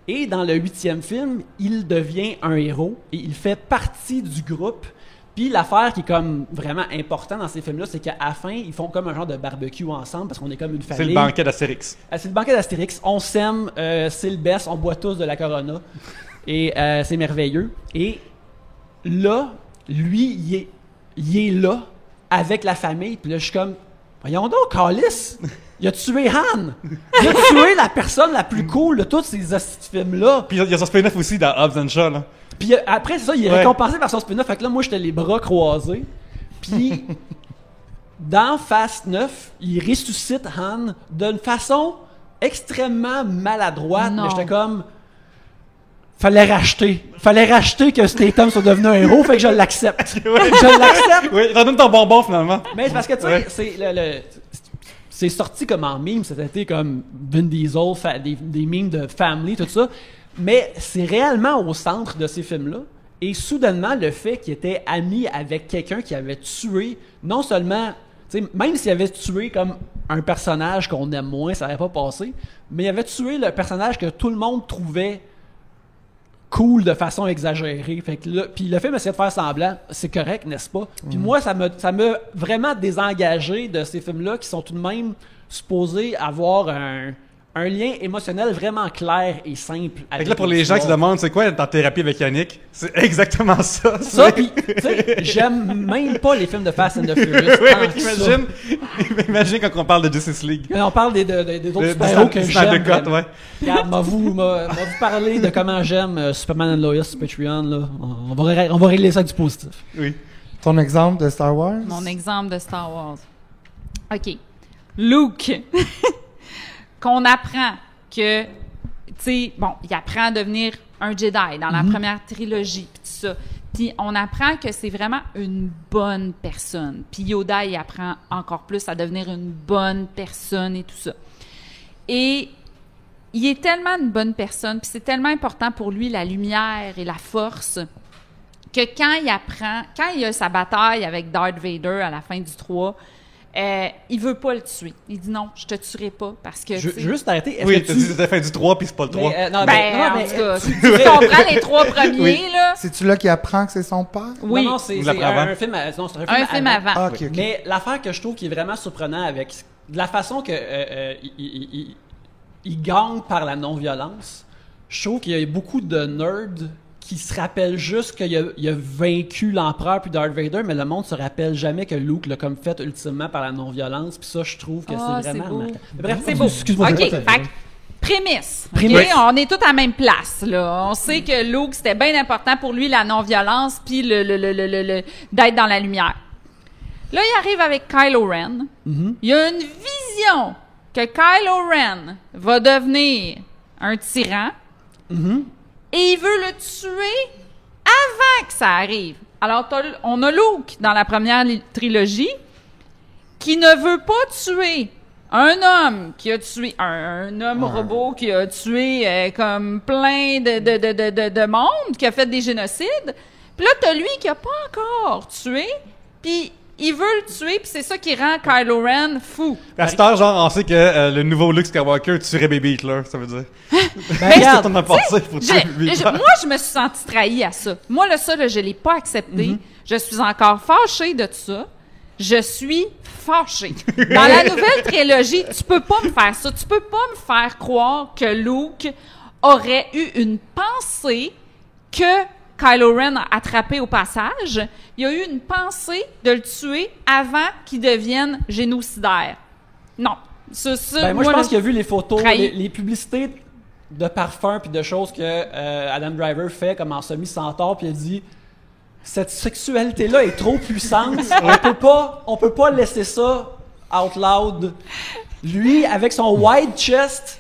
Et dans le 8e film, il devient un héros, et il fait partie du groupe. Puis l'affaire qui est comme vraiment importante dans ces films-là, c'est qu'à la fin, ils font comme un genre de barbecue ensemble parce qu'on est comme une famille. C'est le banquet d'Astérix. C'est le banquet d'Astérix. On s'aime, c'est le best, on boit tous de la Corona. Et c'est merveilleux. Et là, lui, il est là avec la famille. Puis là, je suis comme, voyons donc, Callis, il a tué Han. Il a tué la personne la plus cool de tous ces films-là. Puis il y a son spin-off aussi dans Hobbs and Shaw, là. Puis après, c'est ça, il est récompensé par son spin-off. Fait que là, moi, j'étais les bras croisés. Puis, dans Fast 9, il ressuscite Han d'une façon extrêmement maladroite. Non. Mais j'étais comme... Fallait racheter que Statham soit devenu un héros, fait que je l'accepte. Je l'accepte. Oui, t'en donnes ton bonbon, finalement. Mais c'est parce que, tu sais, Ouais. c'est sorti comme en meme, c'était comme Vin Diesel, des memes de Family, tout ça. Mais c'est réellement au centre de ces films-là. Et soudainement, le fait qu'il était ami avec quelqu'un qui avait tué, non seulement, tu sais, même s'il avait tué comme un personnage qu'on aime moins, ça n'aurait pas passé, mais il avait tué le personnage que tout le monde trouvait cool de façon exagérée. Fait que là, puis le film essayait de faire semblant, c'est correct, n'est-ce pas? Puis moi, ça m'a vraiment désengagé de ces films-là qui sont tout de même supposés avoir un lien émotionnel vraiment clair et simple. Fait que là, pour les gens qui se demandent c'est quoi être en thérapie avec Yannick, c'est exactement ça. Ça, puis, tu sais, j'aime même pas les films de Fast and the Furious. Oui, tant que ça. imagine quand on parle de Justice League. Mais on parle des autres super-héros que j'aime. Cut, ouais. Regarde, m'a vous parler de comment j'aime Superman and Lois sur Patreon. Là. On va régler ça avec du positif. Oui. Ton exemple de Star Wars? Mon exemple de Star Wars. OK. Luke. Qu'on apprend que, tu sais, bon, il apprend à devenir un Jedi dans la première trilogie, puis tout ça. Puis on apprend que c'est vraiment une bonne personne. Puis Yoda, il apprend encore plus à devenir une bonne personne et tout ça. Et il est tellement une bonne personne, puis c'est tellement important pour lui, la lumière et la force, que quand il a sa bataille avec Darth Vader à la fin du 3, il veut pas le tuer. Il dit non, je te tuerai pas parce que. Je veux juste arrêter. Oui, t'as dit que c'était la fin du 3 puis c'est pas le 3. Mais, non, Ben, mais, en mais, tout cas, tu comprends les 3 premiers, Oui. là? C'est-tu là qui apprend que c'est son père? Oui. non, c'est Ou l'après avant. un film. Non, c'est Un film avant. Ah, ok, ok. Mais l'affaire que je trouve qui est vraiment surprenant avec de la façon que il gagne par la non-violence, je trouve qu'il y a beaucoup de nerds qui se rappellent juste qu'il a vaincu l'empereur puis Darth Vader, mais le monde se rappelle jamais que Luke l'a comme fait ultimement par la non-violence. Puis ça, je trouve que Ah, c'est vraiment c'est beau. remarquable. Mais bref, C'est beau. excuse-moi. OK, je vais te- fait que, prémisse. Prémisse. OK? On est tous à la même place, là. On sait que Luke, c'était bien important pour lui, la non-violence, puis d'être dans la lumière. Là, il arrive avec Kylo Ren. Il y a une vision que Kylo Ren va devenir un tyran. Et il veut le tuer avant que ça arrive. Alors, on a Luke dans la première trilogie qui ne veut pas tuer un homme qui a tué un homme robot qui a tué comme plein de monde, qui a fait des génocides. Puis là, t'as lui qui a pas encore tué, puis il veut le tuer, puis c'est ça qui rend Kylo Ren fou. À cette heure, genre, on sait que le nouveau Luke Skywalker tuerait Baby Hitler, ça veut dire. Ben, Qu'est-ce regarde, que t'en as pensé pour tuer Baby Hitler? Moi, je me suis sentie trahie à ça. Moi, là, ça, là, je l'ai pas accepté. Je suis encore fâchée de ça. Je suis fâchée. Dans la nouvelle trilogie, tu peux pas me faire ça. Tu peux pas me faire croire que Luke aurait eu une pensée que Kylo Ren a attrapé au passage. Il y a eu une pensée de le tuer avant qu'il devienne génocidaire. Non. Moi, je pense qu'il a vu les photos, trahi. les publicités de parfums puis de choses que Adam Driver fait comme en semi-centaure, puis il a dit cette sexualité-là est trop puissante, on peut pas laisser ça out loud. Lui, avec son wide chest,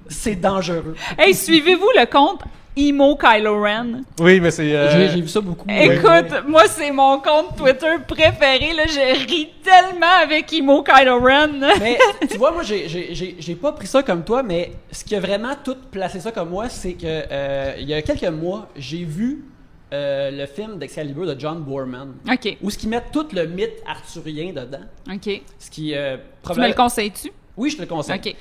c'est dangereux. Hey, suivez-vous le compte Emo Kylo Ren? Oui, mais c'est... J'ai vu ça beaucoup. Écoute, moi, c'est mon compte Twitter préféré. Là, je ris tellement avec Emo Kylo Ren. Mais tu vois, moi, j'ai pas pris ça comme toi, mais ce qui a vraiment tout placé ça comme moi, c'est que il y a quelques mois, j'ai vu le film d'Excalibur de John Boorman, OK. où ce qu'ils mettent tout le mythe arthurien dedans. OK. Ce qui, Tu me le conseilles-tu? Oui, je te le conseille. OK.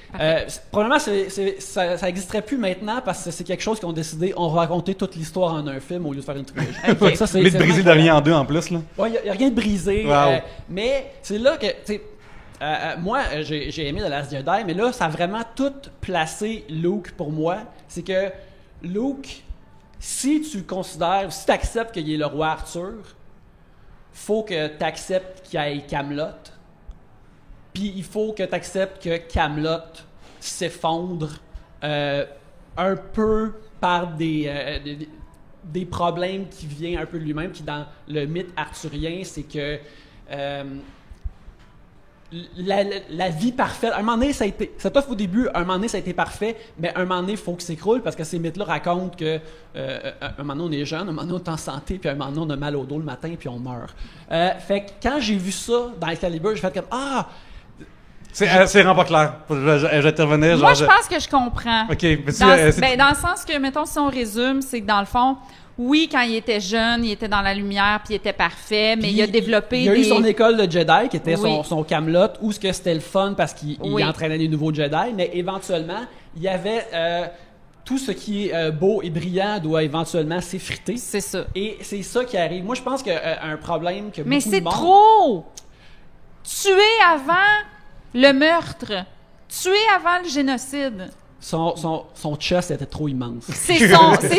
Probablement, ça n'existerait plus maintenant parce que c'est quelque chose qu'ils ont décidé, on va raconter toute l'histoire en un film au lieu de faire une trilogie. OK. Ça, c'est Lui de briser vraiment- le rien en deux en plus, là. Ouais, il n'y a rien de brisé. Wow. Mais c'est là que, tu sais, moi, j'ai aimé The Last Jedi, mais là, ça a vraiment tout placé Luke pour moi. C'est que Luke, si tu considères, si tu acceptes qu'il est le roi Arthur, faut que tu acceptes qu'il y ait Camelot. Puis il faut que tu acceptes que Camelot s'effondre un peu par des problèmes qui viennent un peu de lui-même, qui dans le mythe arthurien, c'est que la vie parfaite, un moment donné, ça t'offre au début, un moment donné, ça a été parfait, mais un moment donné, il faut que ça s'écroule parce que ces mythes-là racontent que un moment donné, on est jeune, un moment donné, on est en santé, puis un moment donné, on a mal au dos le matin, puis on meurt. Fait que quand j'ai vu ça dans Excalibur, j'ai fait comme « Ah! » C'est vraiment pas clair. Je vais intervenir. Moi, genre, je pense que je comprends. OK, mais Dans le sens que, mettons, si on résume, c'est que dans le fond, oui, quand il était jeune, il était dans la lumière, puis il était parfait, mais Puis il a développé il a eu son école de Jedi, qui était Oui. son Camelot, où ce que c'était le fun parce qu'il Oui. entraînait des nouveaux Jedi, mais éventuellement, il y avait tout ce qui est beau et brillant doit éventuellement s'effriter. C'est ça. Et c'est ça qui arrive. Moi, je pense qu'un problème que Mais beaucoup c'est de monde... trop! Tuer avant le meurtre. Tuer avant le génocide. Son chest était trop immense. C'est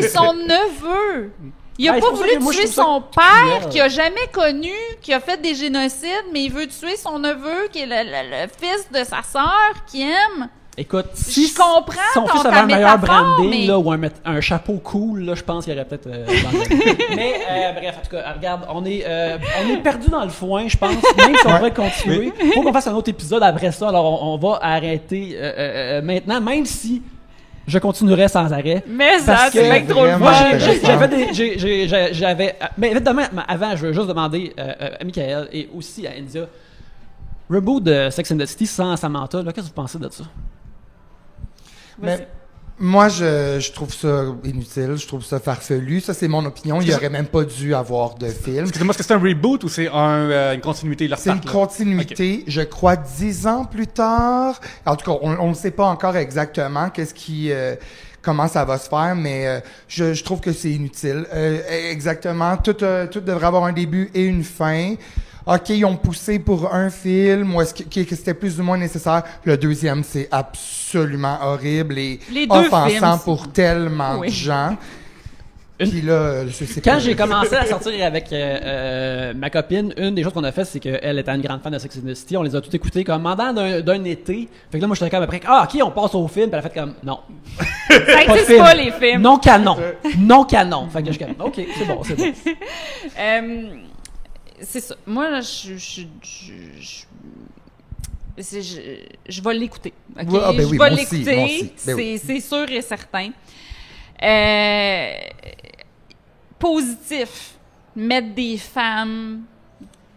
son neveu. Il a Ouais, pas c'est pour ça voulu que moi, je tuer trouve ça son cruel. père, qu'il a jamais connu, qui a fait des génocides, mais il veut tuer son neveu, qui est le fils de sa sœur, qui aime. Écoute, si Je comprends son fils ta avait un meilleur métaphore, branding mais- là, ou un chapeau cool, là, je pense qu'il y aurait peut-être... mais bref, en tout cas, regarde, on est perdu dans le foin, je pense, même si on devrait continuer. Faut qu'on fasse un autre épisode après ça, alors on va arrêter maintenant, même si je continuerai sans arrêt. Mais ça, Parce c'est que bien trop le vraiment, fun. j'avais... Mais évidemment, avant, je veux juste demander à Michael et aussi à India, reboot de Sex and the City sans Samantha, là, qu'est-ce que vous pensez de ça? Mais moi, je trouve ça inutile, je trouve ça farfelu. Ça, c'est mon opinion. Il n'y aurait même pas dû avoir de film. Excusez-moi, est-ce que c'est un reboot ou c'est une continuité? Ils C'est une repartent, là? continuité, je crois, 10 ans plus tard. En tout cas, on ne sait pas encore exactement comment ça va se faire, mais je trouve que c'est inutile. Exactement, tout devrait avoir un début et une fin. OK, ils ont poussé pour un film, ou est-ce que c'était plus ou moins nécessaire? Le deuxième, c'est absolument horrible et Les deux offensant films, pour tellement Oui. de gens. Puis là, je sais Quand pas. j'ai commencé à sortir avec ma copine, une des choses qu'on a fait, c'est qu'elle était une grande fan de Sex and the City. On les a toutes écoutées comme pendant d'un été. Fait que là, moi, j'étais comme après, OK, on passe au film. Puis elle a fait comme, non. Ça Pas de n'existe film. pas, les films. Non canon. Non canon. Fait que je suis comme, OK, c'est bon. C'est ça. Moi, là, je vais l'écouter. OK? Ouais, ah, ben oui, je moi vais aussi, l'écouter. moi aussi. Ben oui. C'est sûr et certain. Positif. Mettre des femmes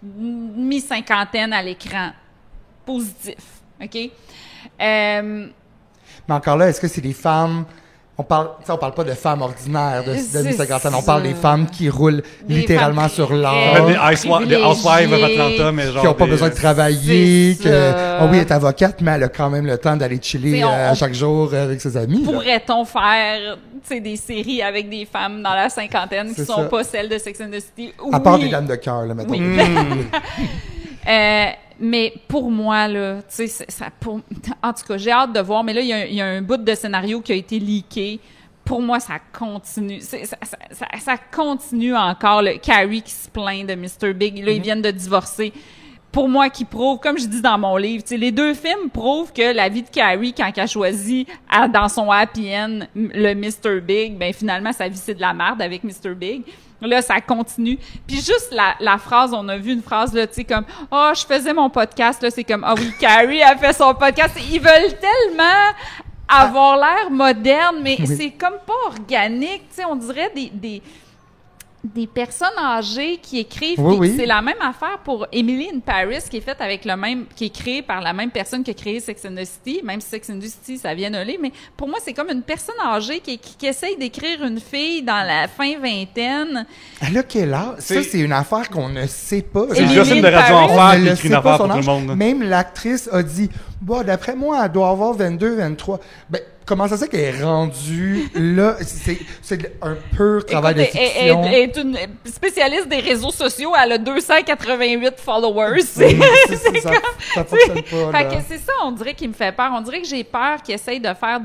mi-cinquantaine à l'écran. Positif. OK? Mais encore là, est-ce que c'est des femmes... On parle pas de femmes ordinaires de C'est mi-cinquantaine. On ça. parle des femmes qui roulent Des littéralement femmes sur très- l'or, Des Housewives of Atlanta, mais genre... qui n'ont pas des- besoin de travailler, C'est que... ça. Ah oui, elle est avocate, mais elle a quand même le temps d'aller chiller T'sais, on- chaque jour avec ses amis. là. Pourrait-on faire des séries avec des femmes dans la cinquantaine qui C'est sont ça. pas celles de Sex and the City? À part Oui. des dames de cœur, là, mettons. Oui. Mais pour moi, là, tu sais, en tout cas, j'ai hâte de voir. Mais là, il y a un bout de scénario qui a été leaké. Pour moi, ça continue. Ça continue encore. Carrie qui se plaint de Mr. Big. Là, ils viennent de divorcer. Pour moi, qui prouve, comme je dis dans mon livre, tu sais, les deux films prouvent que la vie de Carrie, quand elle choisit dans son happy end le Mr. Big, ben finalement, sa vie, c'est de la merde avec Mr. Big. Là, ça continue. Puis juste la phrase, on a vu une phrase, là, tu sais, comme « Ah, je faisais mon podcast. » Là, c'est comme « Ah oui, Carrie a fait son podcast. » Ils veulent tellement avoir l'air moderne, mais c'est comme pas organique. Tu sais, on dirait des personnes âgées qui écrivent. Oui. C'est la même affaire pour Emily in Paris, qui est faite avec qui est créée par la même personne qui a créé Sex and the City, même si Sex and the City, ça vient de là. Mais pour moi, c'est comme une personne âgée qui essaye d'écrire une fille dans la fin vingtaine. Elle a quel âge? Ça, c'est une affaire qu'on ne sait pas. C'est Emily Justine de in Radio Paris. Enfer On qui ne écrit sait une pas affaire son pour tout le âge. monde. Même l'actrice a dit, bon, d'après moi, elle doit avoir 22, 23. Ben, comment ça se fait qu'elle est rendue là? C'est un pur travail de fiction. Elle est une spécialiste des réseaux sociaux. Elle a 288 followers. Ça fonctionne pas. Fait Là. que c'est ça, on dirait, qui me fait peur. On dirait que j'ai peur qu'ils essayent de faire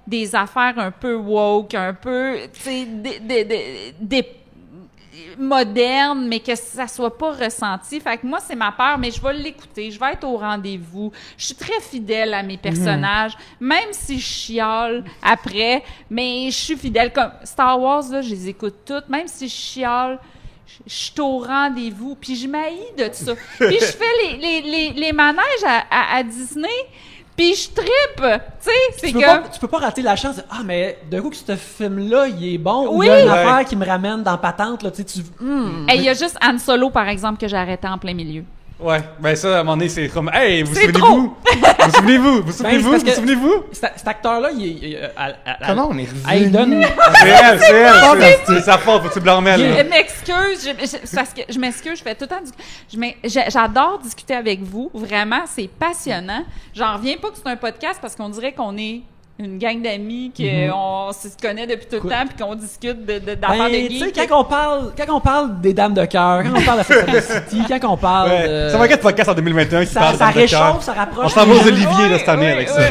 des affaires un peu woke, un peu, tu sais, des moderne, mais que ça soit pas ressenti. Fait que moi, c'est ma peur, mais je vais l'écouter. Je vais être au rendez-vous. Je suis très fidèle à mes personnages, même si je chiale après, mais je suis fidèle. Comme Star Wars, là, je les écoute toutes. Même si je chiale, je suis au rendez-vous. Puis je m'haïs de ça. Puis je fais les manèges à Disney, puis je trippe, tu sais, c'est comme... Tu peux pas rater la chance. Ah, mais d'un coup que ce film-là, il est bon. Oui. Ou il y a une Ouais. affaire qui me ramène dans Patente, là, tu sais, Il y a juste Han Solo, par exemple, que j'ai arrêté en plein milieu. Ouais, ben ça, à un moment donné, c'est comme, hey, vous C'est souvenez-vous? Vous souvenez-vous? Vous Ben, souvenez-vous? c'est parce Vous que- souvenez-vous? Cet acteur-là, Comment on est il revenu? donne... C'est elle, c'est sa faute, faut que tu blâmer Je elle. m'excuse, c'est parce que je m'excuse, je fais tout le temps j'adore discuter avec vous, vraiment, c'est passionnant. J'en reviens pas que c'est un podcast parce qu'on dirait qu'on est une gang d'amis qu'on se connaît depuis tout le temps puis qu'on discute d'affaires de Ben, tu sais, geeks. quand on parle des Dames de cœur, quand on parle de Sex and the City, quand on parle Ouais. de... Ça va être podcast en 2021 qui parle Ça de cœur. réchauffe, ça rapproche. On s'en va aux les gens. Olivier là, cette année avec ça.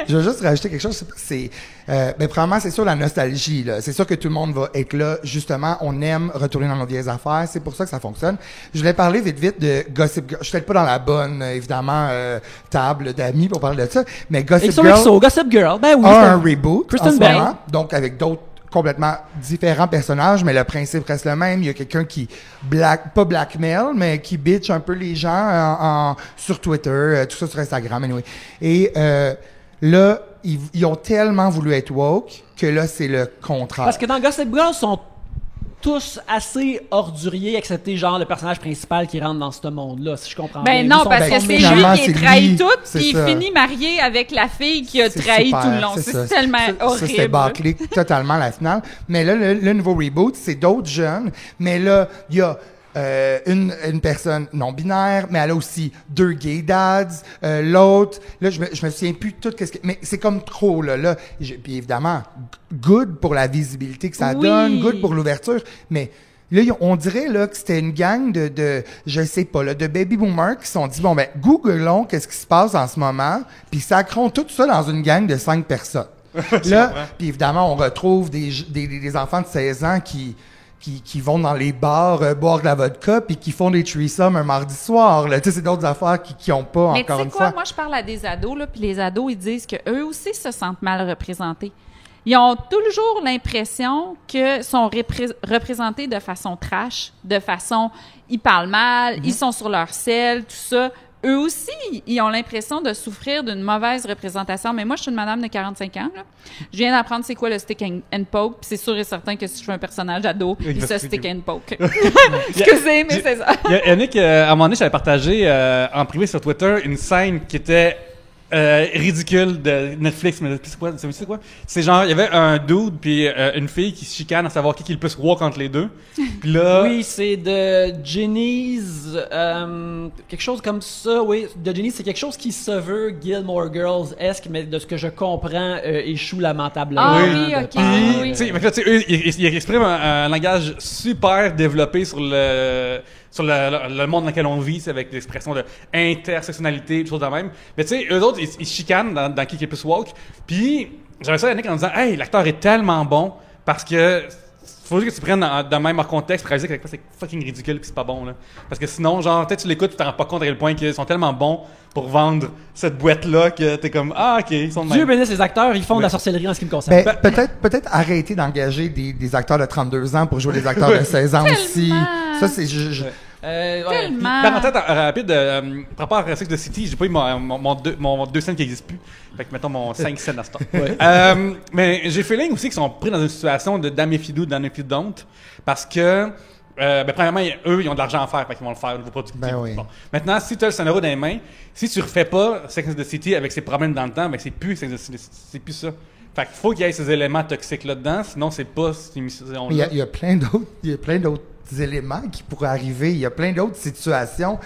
Je veux juste rajouter quelque chose. Premièrement, c'est sûr la nostalgie. Là. C'est sûr que tout le monde va être là. Justement, on aime retourner dans nos vieilles affaires. C'est pour ça que ça fonctionne. Je voulais parler vite de Gossip Girl. Je suis peut-être pas dans la bonne, évidemment, table d'amis pour parler de ça. Mais Gossip Girl XOXO, Gossip Girl, ben oui. a c'est un reboot Kristen en ce Bell. moment. Donc, avec d'autres complètement différents personnages, mais le principe reste le même. Il y a quelqu'un qui pas blackmail, mais qui bitch un peu les gens sur Twitter, tout ça sur Instagram, anyway. Et là, ils ont tellement voulu être woke que là, c'est le contraire. Parce que dans Gossip Girl, ils sont tous assez orduriers, excepté genre le personnage principal qui rentre dans ce monde-là, si je comprends bien. Ben non, Ils sont- parce que c'est finalement, lui qui c'est trahit lui. tout, C'est puis il ça. finit marié avec la fille qui a C'est trahi super, tout le long. ça. C'est tellement Ça, c'était horrible. bâclé totalement la finale. Mais là, le nouveau reboot, c'est d'autres jeunes. Mais là, il y a une personne non-binaire, mais elle a aussi 2 gay dads. L'autre, là, je me souviens plus de tout. Mais c'est comme trop, là. Puis évidemment, good pour la visibilité que ça Oui. donne, good pour l'ouverture. Mais là, on dirait là, que c'était une gang de je sais pas, là, de baby boomers qui se sont dit, bon, ben, googlons qu'est-ce qui se passe en ce moment, puis sacrons tout ça dans une gang de 5 personnes. Là, puis évidemment, on retrouve des enfants de 16 ans qui vont dans les bars boire de la vodka puis qui font des threesomes un mardi soir. Là. Tu sais, c'est d'autres affaires qui ont pas, Mais tu encore sais une quoi, fois. moi je parle à des ados, là, puis les ados, ils disent qu'eux aussi se sentent mal représentés. Ils ont toujours l'impression que sont représentés de façon trash, de façon, ils parlent mal, ils sont sur leur selle, tout ça. Eux aussi, ils ont l'impression de souffrir d'une mauvaise représentation. Mais moi, je suis une madame de 45 ans. Là. Je viens d'apprendre c'est quoi le stick and poke. Puis c'est sûr et certain que si je fais un personnage ado, il se stick and poke. Excusez, mais c'est ça. Yannick, à un moment donné, j'avais partagé en privé sur Twitter une scène qui était ridicule de Netflix, mais c'est quoi? C'est genre, il y avait un dude puis une fille qui se chicane à savoir qui est le plus woke entre les deux. Puis là... Oui, c'est de Jenny's, quelque chose comme ça, oui. De Jenny's, c'est quelque chose qui se veut Gilmore Girls-esque, mais de ce que je comprends, échoue lamentablement. Ah Oui. oui, ok. Puis, oui. tu sais, mais là, tu sais, eux, ils expriment un langage super développé sur le monde dans lequel on vit, c'est avec l'expression de intersectionnalité, des choses de même. Mais tu sais, eux autres, ils se chicanent dans qui est plus woke. Puis, j'avais ça à Yannick en disant, hey, l'acteur est tellement bon parce que faut juste que tu prennes dans le même contexte et réaliser que c'est fucking ridicule et c'est pas bon, là. Parce que sinon, genre, peut-être tu l'écoutes, tu t'en rends pas compte à quel point qu'ils sont tellement bons pour vendre cette boîte-là que t'es comme, ah, ok, ils sont de Dieu même. bénisse les acteurs, ils font de la sorcellerie en ce qui me concerne. Ben, peut-être arrêter d'engager des acteurs de 32 ans pour jouer des acteurs de 16 ans aussi. Ça, c'est... Ouais. Tellement. Parenthèse rapide, par rapport à Sex de City, j'ai pas eu mon 2 scènes qui n'existe plus. Fait que mettons mon 5 scènes à ce temps. Mais j'ai feeling aussi qu'ils sont pris dans une situation de damn if you do, damn if you don't. Parce que, premièrement, eux, ils ont de l'argent à faire, fait qu'ils vont le faire au niveau productif. Ben oui. Bon. Maintenant, si tu as le scénario dans les mains, si tu refais pas Sex and the City avec ses problèmes dans le temps, ben c'est plus Sex and the City, c'est plus ça. Fait qu'il faut qu'il y ait ces éléments toxiques là-dedans, sinon c'est pas cette émission-là. Il y a plein d'autres éléments qui pourraient arriver. Il y a plein d'autres situations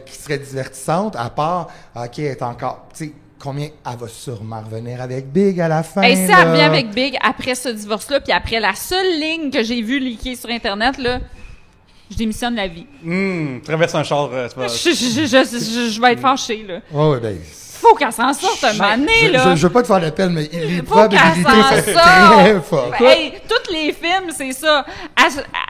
qui seraient divertissantes, à part, OK, elle est encore... Tu sais, combien elle va sûrement revenir avec Big à la fin. Et si elle revient avec Big après ce divorce-là, puis après la seule ligne que j'ai vue leaker sur Internet, là, je démissionne la vie. Traverse un char, c'est pas... Je vais être fâchée, là. Ouais, ben... Faut qu'elle s'en sorte un moment donné, là. Je veux pas te faire l'appel, mais les Faut probabilités qu'elle sont s'en très sorte. fortes. Hey, tous les films, c'est ça.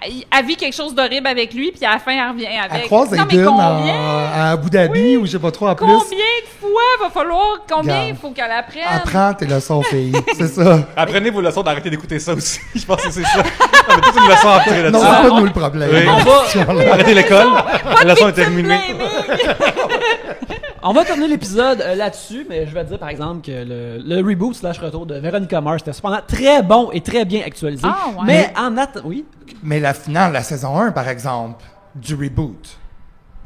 Elle vit quelque chose d'horrible avec lui, puis à la fin, elle revient avec. Elle croise Non, mais Aiden combien? à Abu Dhabi, ou je sais pas trop, en plus. Combien de fois va falloir... Combien Regarde. faut qu'elle apprenne? Apprends tes leçons, fille. C'est ça. Apprenez vos leçons d'arrêter d'écouter ça aussi. Je pense que c'est ça. On a toute une leçon à tirer Non, là-dessus. c'est pas nous le problème. Oui. Arrêtez l'école. La leçon est terminée. On va terminer l'épisode là-dessus, mais je vais te dire par exemple que le reboot / retour de Veronica Mars était cependant très bon et très bien actualisé. Ah, ouais. Mais oui. Mais la finale, la saison 1, par exemple, du reboot.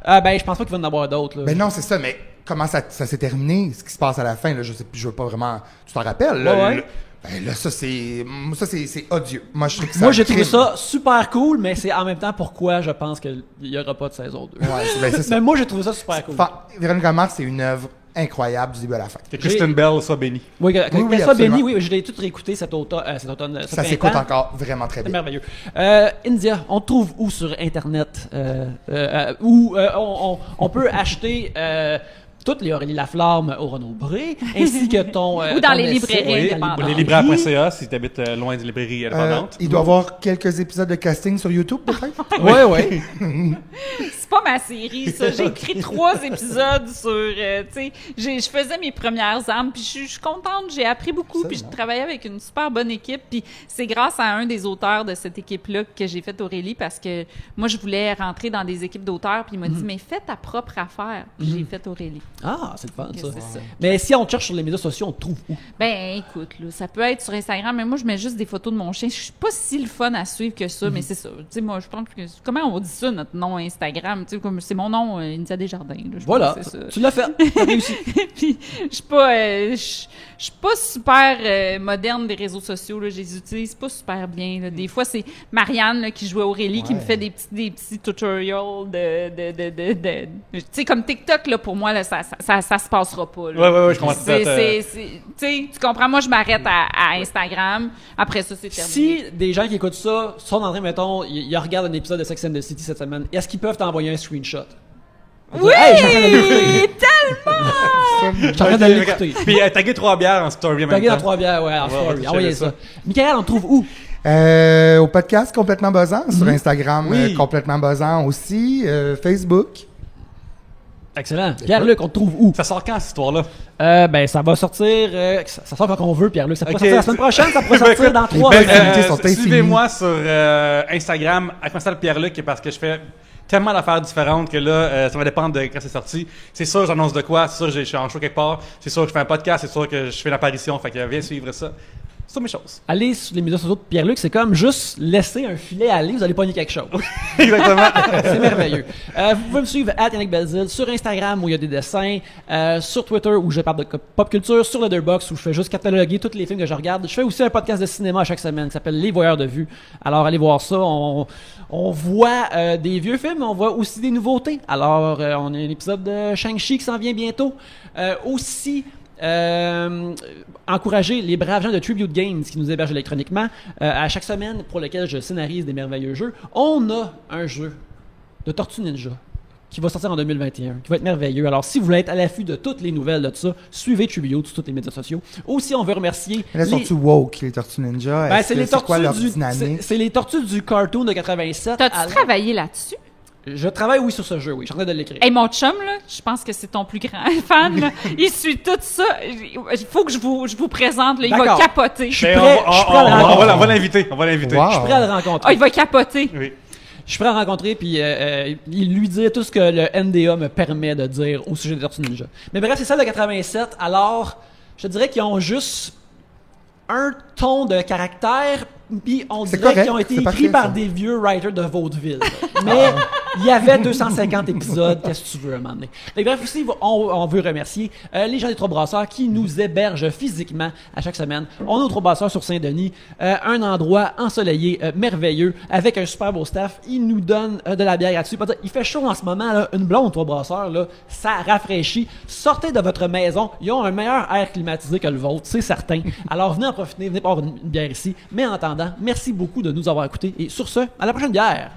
Ben je pense pas qu'il va en avoir d'autres. Là. Ben non, c'est ça, mais comment ça s'est terminé, ce qui se passe à la fin, là, je veux pas vraiment... Tu t'en rappelles, là? Ouais. Ben là, ça, c'est odieux. Moi, je trouve que ça... Moi j'ai trouvé ça super cool, mais c'est en même temps pourquoi je pense qu'il y aura pas de saison 2. Ouais, c'est ça. Mais moi j'ai trouvé ça super cool. Véronica Mars, c'est une œuvre incroyable du début à la fin. Que Kristen Bell soit bénie. Oui, Oui, ça absolument. béni, oui, je l'ai tout réécouté cet automne. Ça s'écoute encore vraiment très C'est bien. merveilleux. India, on te trouve où sur Internet? Où on peut acheter toutes les Aurélie Laflamme au Renaud-Bré, ainsi que ton... Ou dans ton les essai librairies Oui, indépendantes. les libraires.ca si tu habites loin des librairies indépendantes. Il doit y avoir quelques épisodes de casting sur YouTube, peut-être? Oui, oui. C'est pas ma série, ça. J'ai écrit 3 épisodes sur... tu sais, je faisais mes premières armes, puis je suis contente. J'ai appris beaucoup, puis je travaillais avec une super bonne équipe. Puis c'est grâce à un des auteurs de cette équipe-là que j'ai fait Aurélie, parce que moi, je voulais rentrer dans des équipes d'auteurs, puis il m'a dit, mais fais ta propre affaire. Puis j'ai fait Aurélie. Ah, c'est le fun, ça. C'est ça. Mais si on te cherche sur les médias sociaux, on te trouve où? Ben, écoute, là, ça peut être sur Instagram, mais moi, je mets juste des photos de mon chien. Je suis pas si le fun à suivre que ça, mais c'est ça. Tu sais, moi, je pense que... Comment on dit ça, notre nom Instagram? Tu sais, comme c'est mon nom, India Desjardins. Là, je Voilà, pense que c'est ça. tu l'as fait. T'as réussi. Puis, je suis pas super moderne des réseaux sociaux, là. Je les utilise pas super bien, là. Des fois, c'est Marianne, là, qui joue à Aurélie, qui me fait des petits tutorials de tu sais, comme TikTok, là, pour moi, là, ça se passera pas, là. Ouais, je comprends tout ça. Tu sais, tu comprends? Moi, je m'arrête à Instagram. Après ça, c'est terminé. Si des gens qui écoutent ça sont en train, mettons, ils regardent un épisode de Sex and the City cette semaine, est-ce qu'ils peuvent t'envoyer un screenshot? Oui! Hey, je suis en train de l'écouter. Tellement! Je suis en train de l'écouter. Puis taguer 3 bières en story en même Taguer dans temps. 3 bières, ouais, en story. ouais, Envoyez je ça. savais Michael, on te trouve où? Au podcast Complètement Buzzant, sur Instagram, Oui. Complètement Buzzant aussi, Facebook. Excellent. Pierre-Luc, on te trouve où? Ça sort quand, cette histoire-là? Ben, ça va sortir... ça sort quand on veut, Pierre-Luc. Ça pourrait Ok. sortir la semaine prochaine, ça pourrait Ben, sortir écoute, dans 3 ben, semaines. invités sont infinis. Suivez-moi sur Instagram, à Commercial Pierre-Luc, parce que je fais tellement d'affaires différentes que là, ça va dépendre de quand c'est sorti. C'est sûr, j'annonce de quoi, c'est sûr, je suis en show quelque part, c'est sûr que je fais un podcast, c'est sûr que je fais une apparition, fait que viens suivre ça. sur mes choses. Allez sur les médias sociaux de Pierre-Luc, c'est comme juste laisser un filet aller, vous allez pogner quelque chose. Exactement. C'est merveilleux. Vous pouvez me suivre @YannickBelzile sur Instagram où il y a des dessins, sur Twitter où je parle de pop culture, sur Letterboxd où je fais juste cataloguer tous les films que je regarde. Je fais aussi un podcast de cinéma chaque semaine qui s'appelle Les Voyeurs de Vue. Alors allez voir ça. On voit des vieux films, mais on voit aussi des nouveautés. Alors on a un épisode de Shang-Chi qui s'en vient bientôt. Aussi... encourager les braves gens de Tribute Games qui nous hébergent électroniquement à chaque semaine pour lequel je scénarise des merveilleux jeux. On a un jeu de Tortue Ninja qui va sortir en 2021, qui va être merveilleux. Alors, si vous voulez être à l'affût de toutes les nouvelles de tout ça, suivez Tribute sur tous les médias sociaux. Aussi, on veut remercier... Là, sont-tu woke, les Tortues Ninja? Ben, c'est les quoi leur tortues dynamique? c'est les tortues du cartoon de 87. T'as-tu travaillé là-dessus? Je travaille, oui, sur ce jeu, oui. Je suis en train de l'écrire. Hey, mon chum, là, je pense que c'est ton plus grand fan, là. Il suit tout ça. Il faut que je vous présente, là. Il va D'accord. capoter. Je suis Ben, prêt, je suis prêt à le rencontrer. on va l'inviter. On va l'inviter. Wow. Je suis prêt à le rencontrer. Ah, il va capoter. Oui. Je suis prêt à le rencontrer puis lui dire tout ce que le NDA me permet de dire au sujet des Tortues Ninja. Mais bref, c'est celle de 87. Alors, je te dirais qu'ils ont juste un ton de caractère, puis on C'est dirait correct, qu'ils ont été c'est écrits parfait, par ça. des vieux writers de vaudeville. Mais il y avait 250 épisodes, qu'est-ce que tu veux à un moment donné. Et bref, aussi, on veut remercier les gens des Trois Brasseurs qui nous hébergent physiquement à chaque semaine. On est aux Trois Brasseurs sur Saint-Denis, un endroit ensoleillé, merveilleux, avec un super beau staff. Ils nous donnent de la bière gratuite. Il fait chaud en ce moment, là, une blonde Trois Brasseurs, là, ça rafraîchit. Sortez de votre maison, ils ont un meilleur air climatisé que le vôtre, c'est certain. Alors venez en profiter, venez prendre une bière ici. Mais en attendant, merci beaucoup de nous avoir écoutés et sur ce, à la prochaine bière!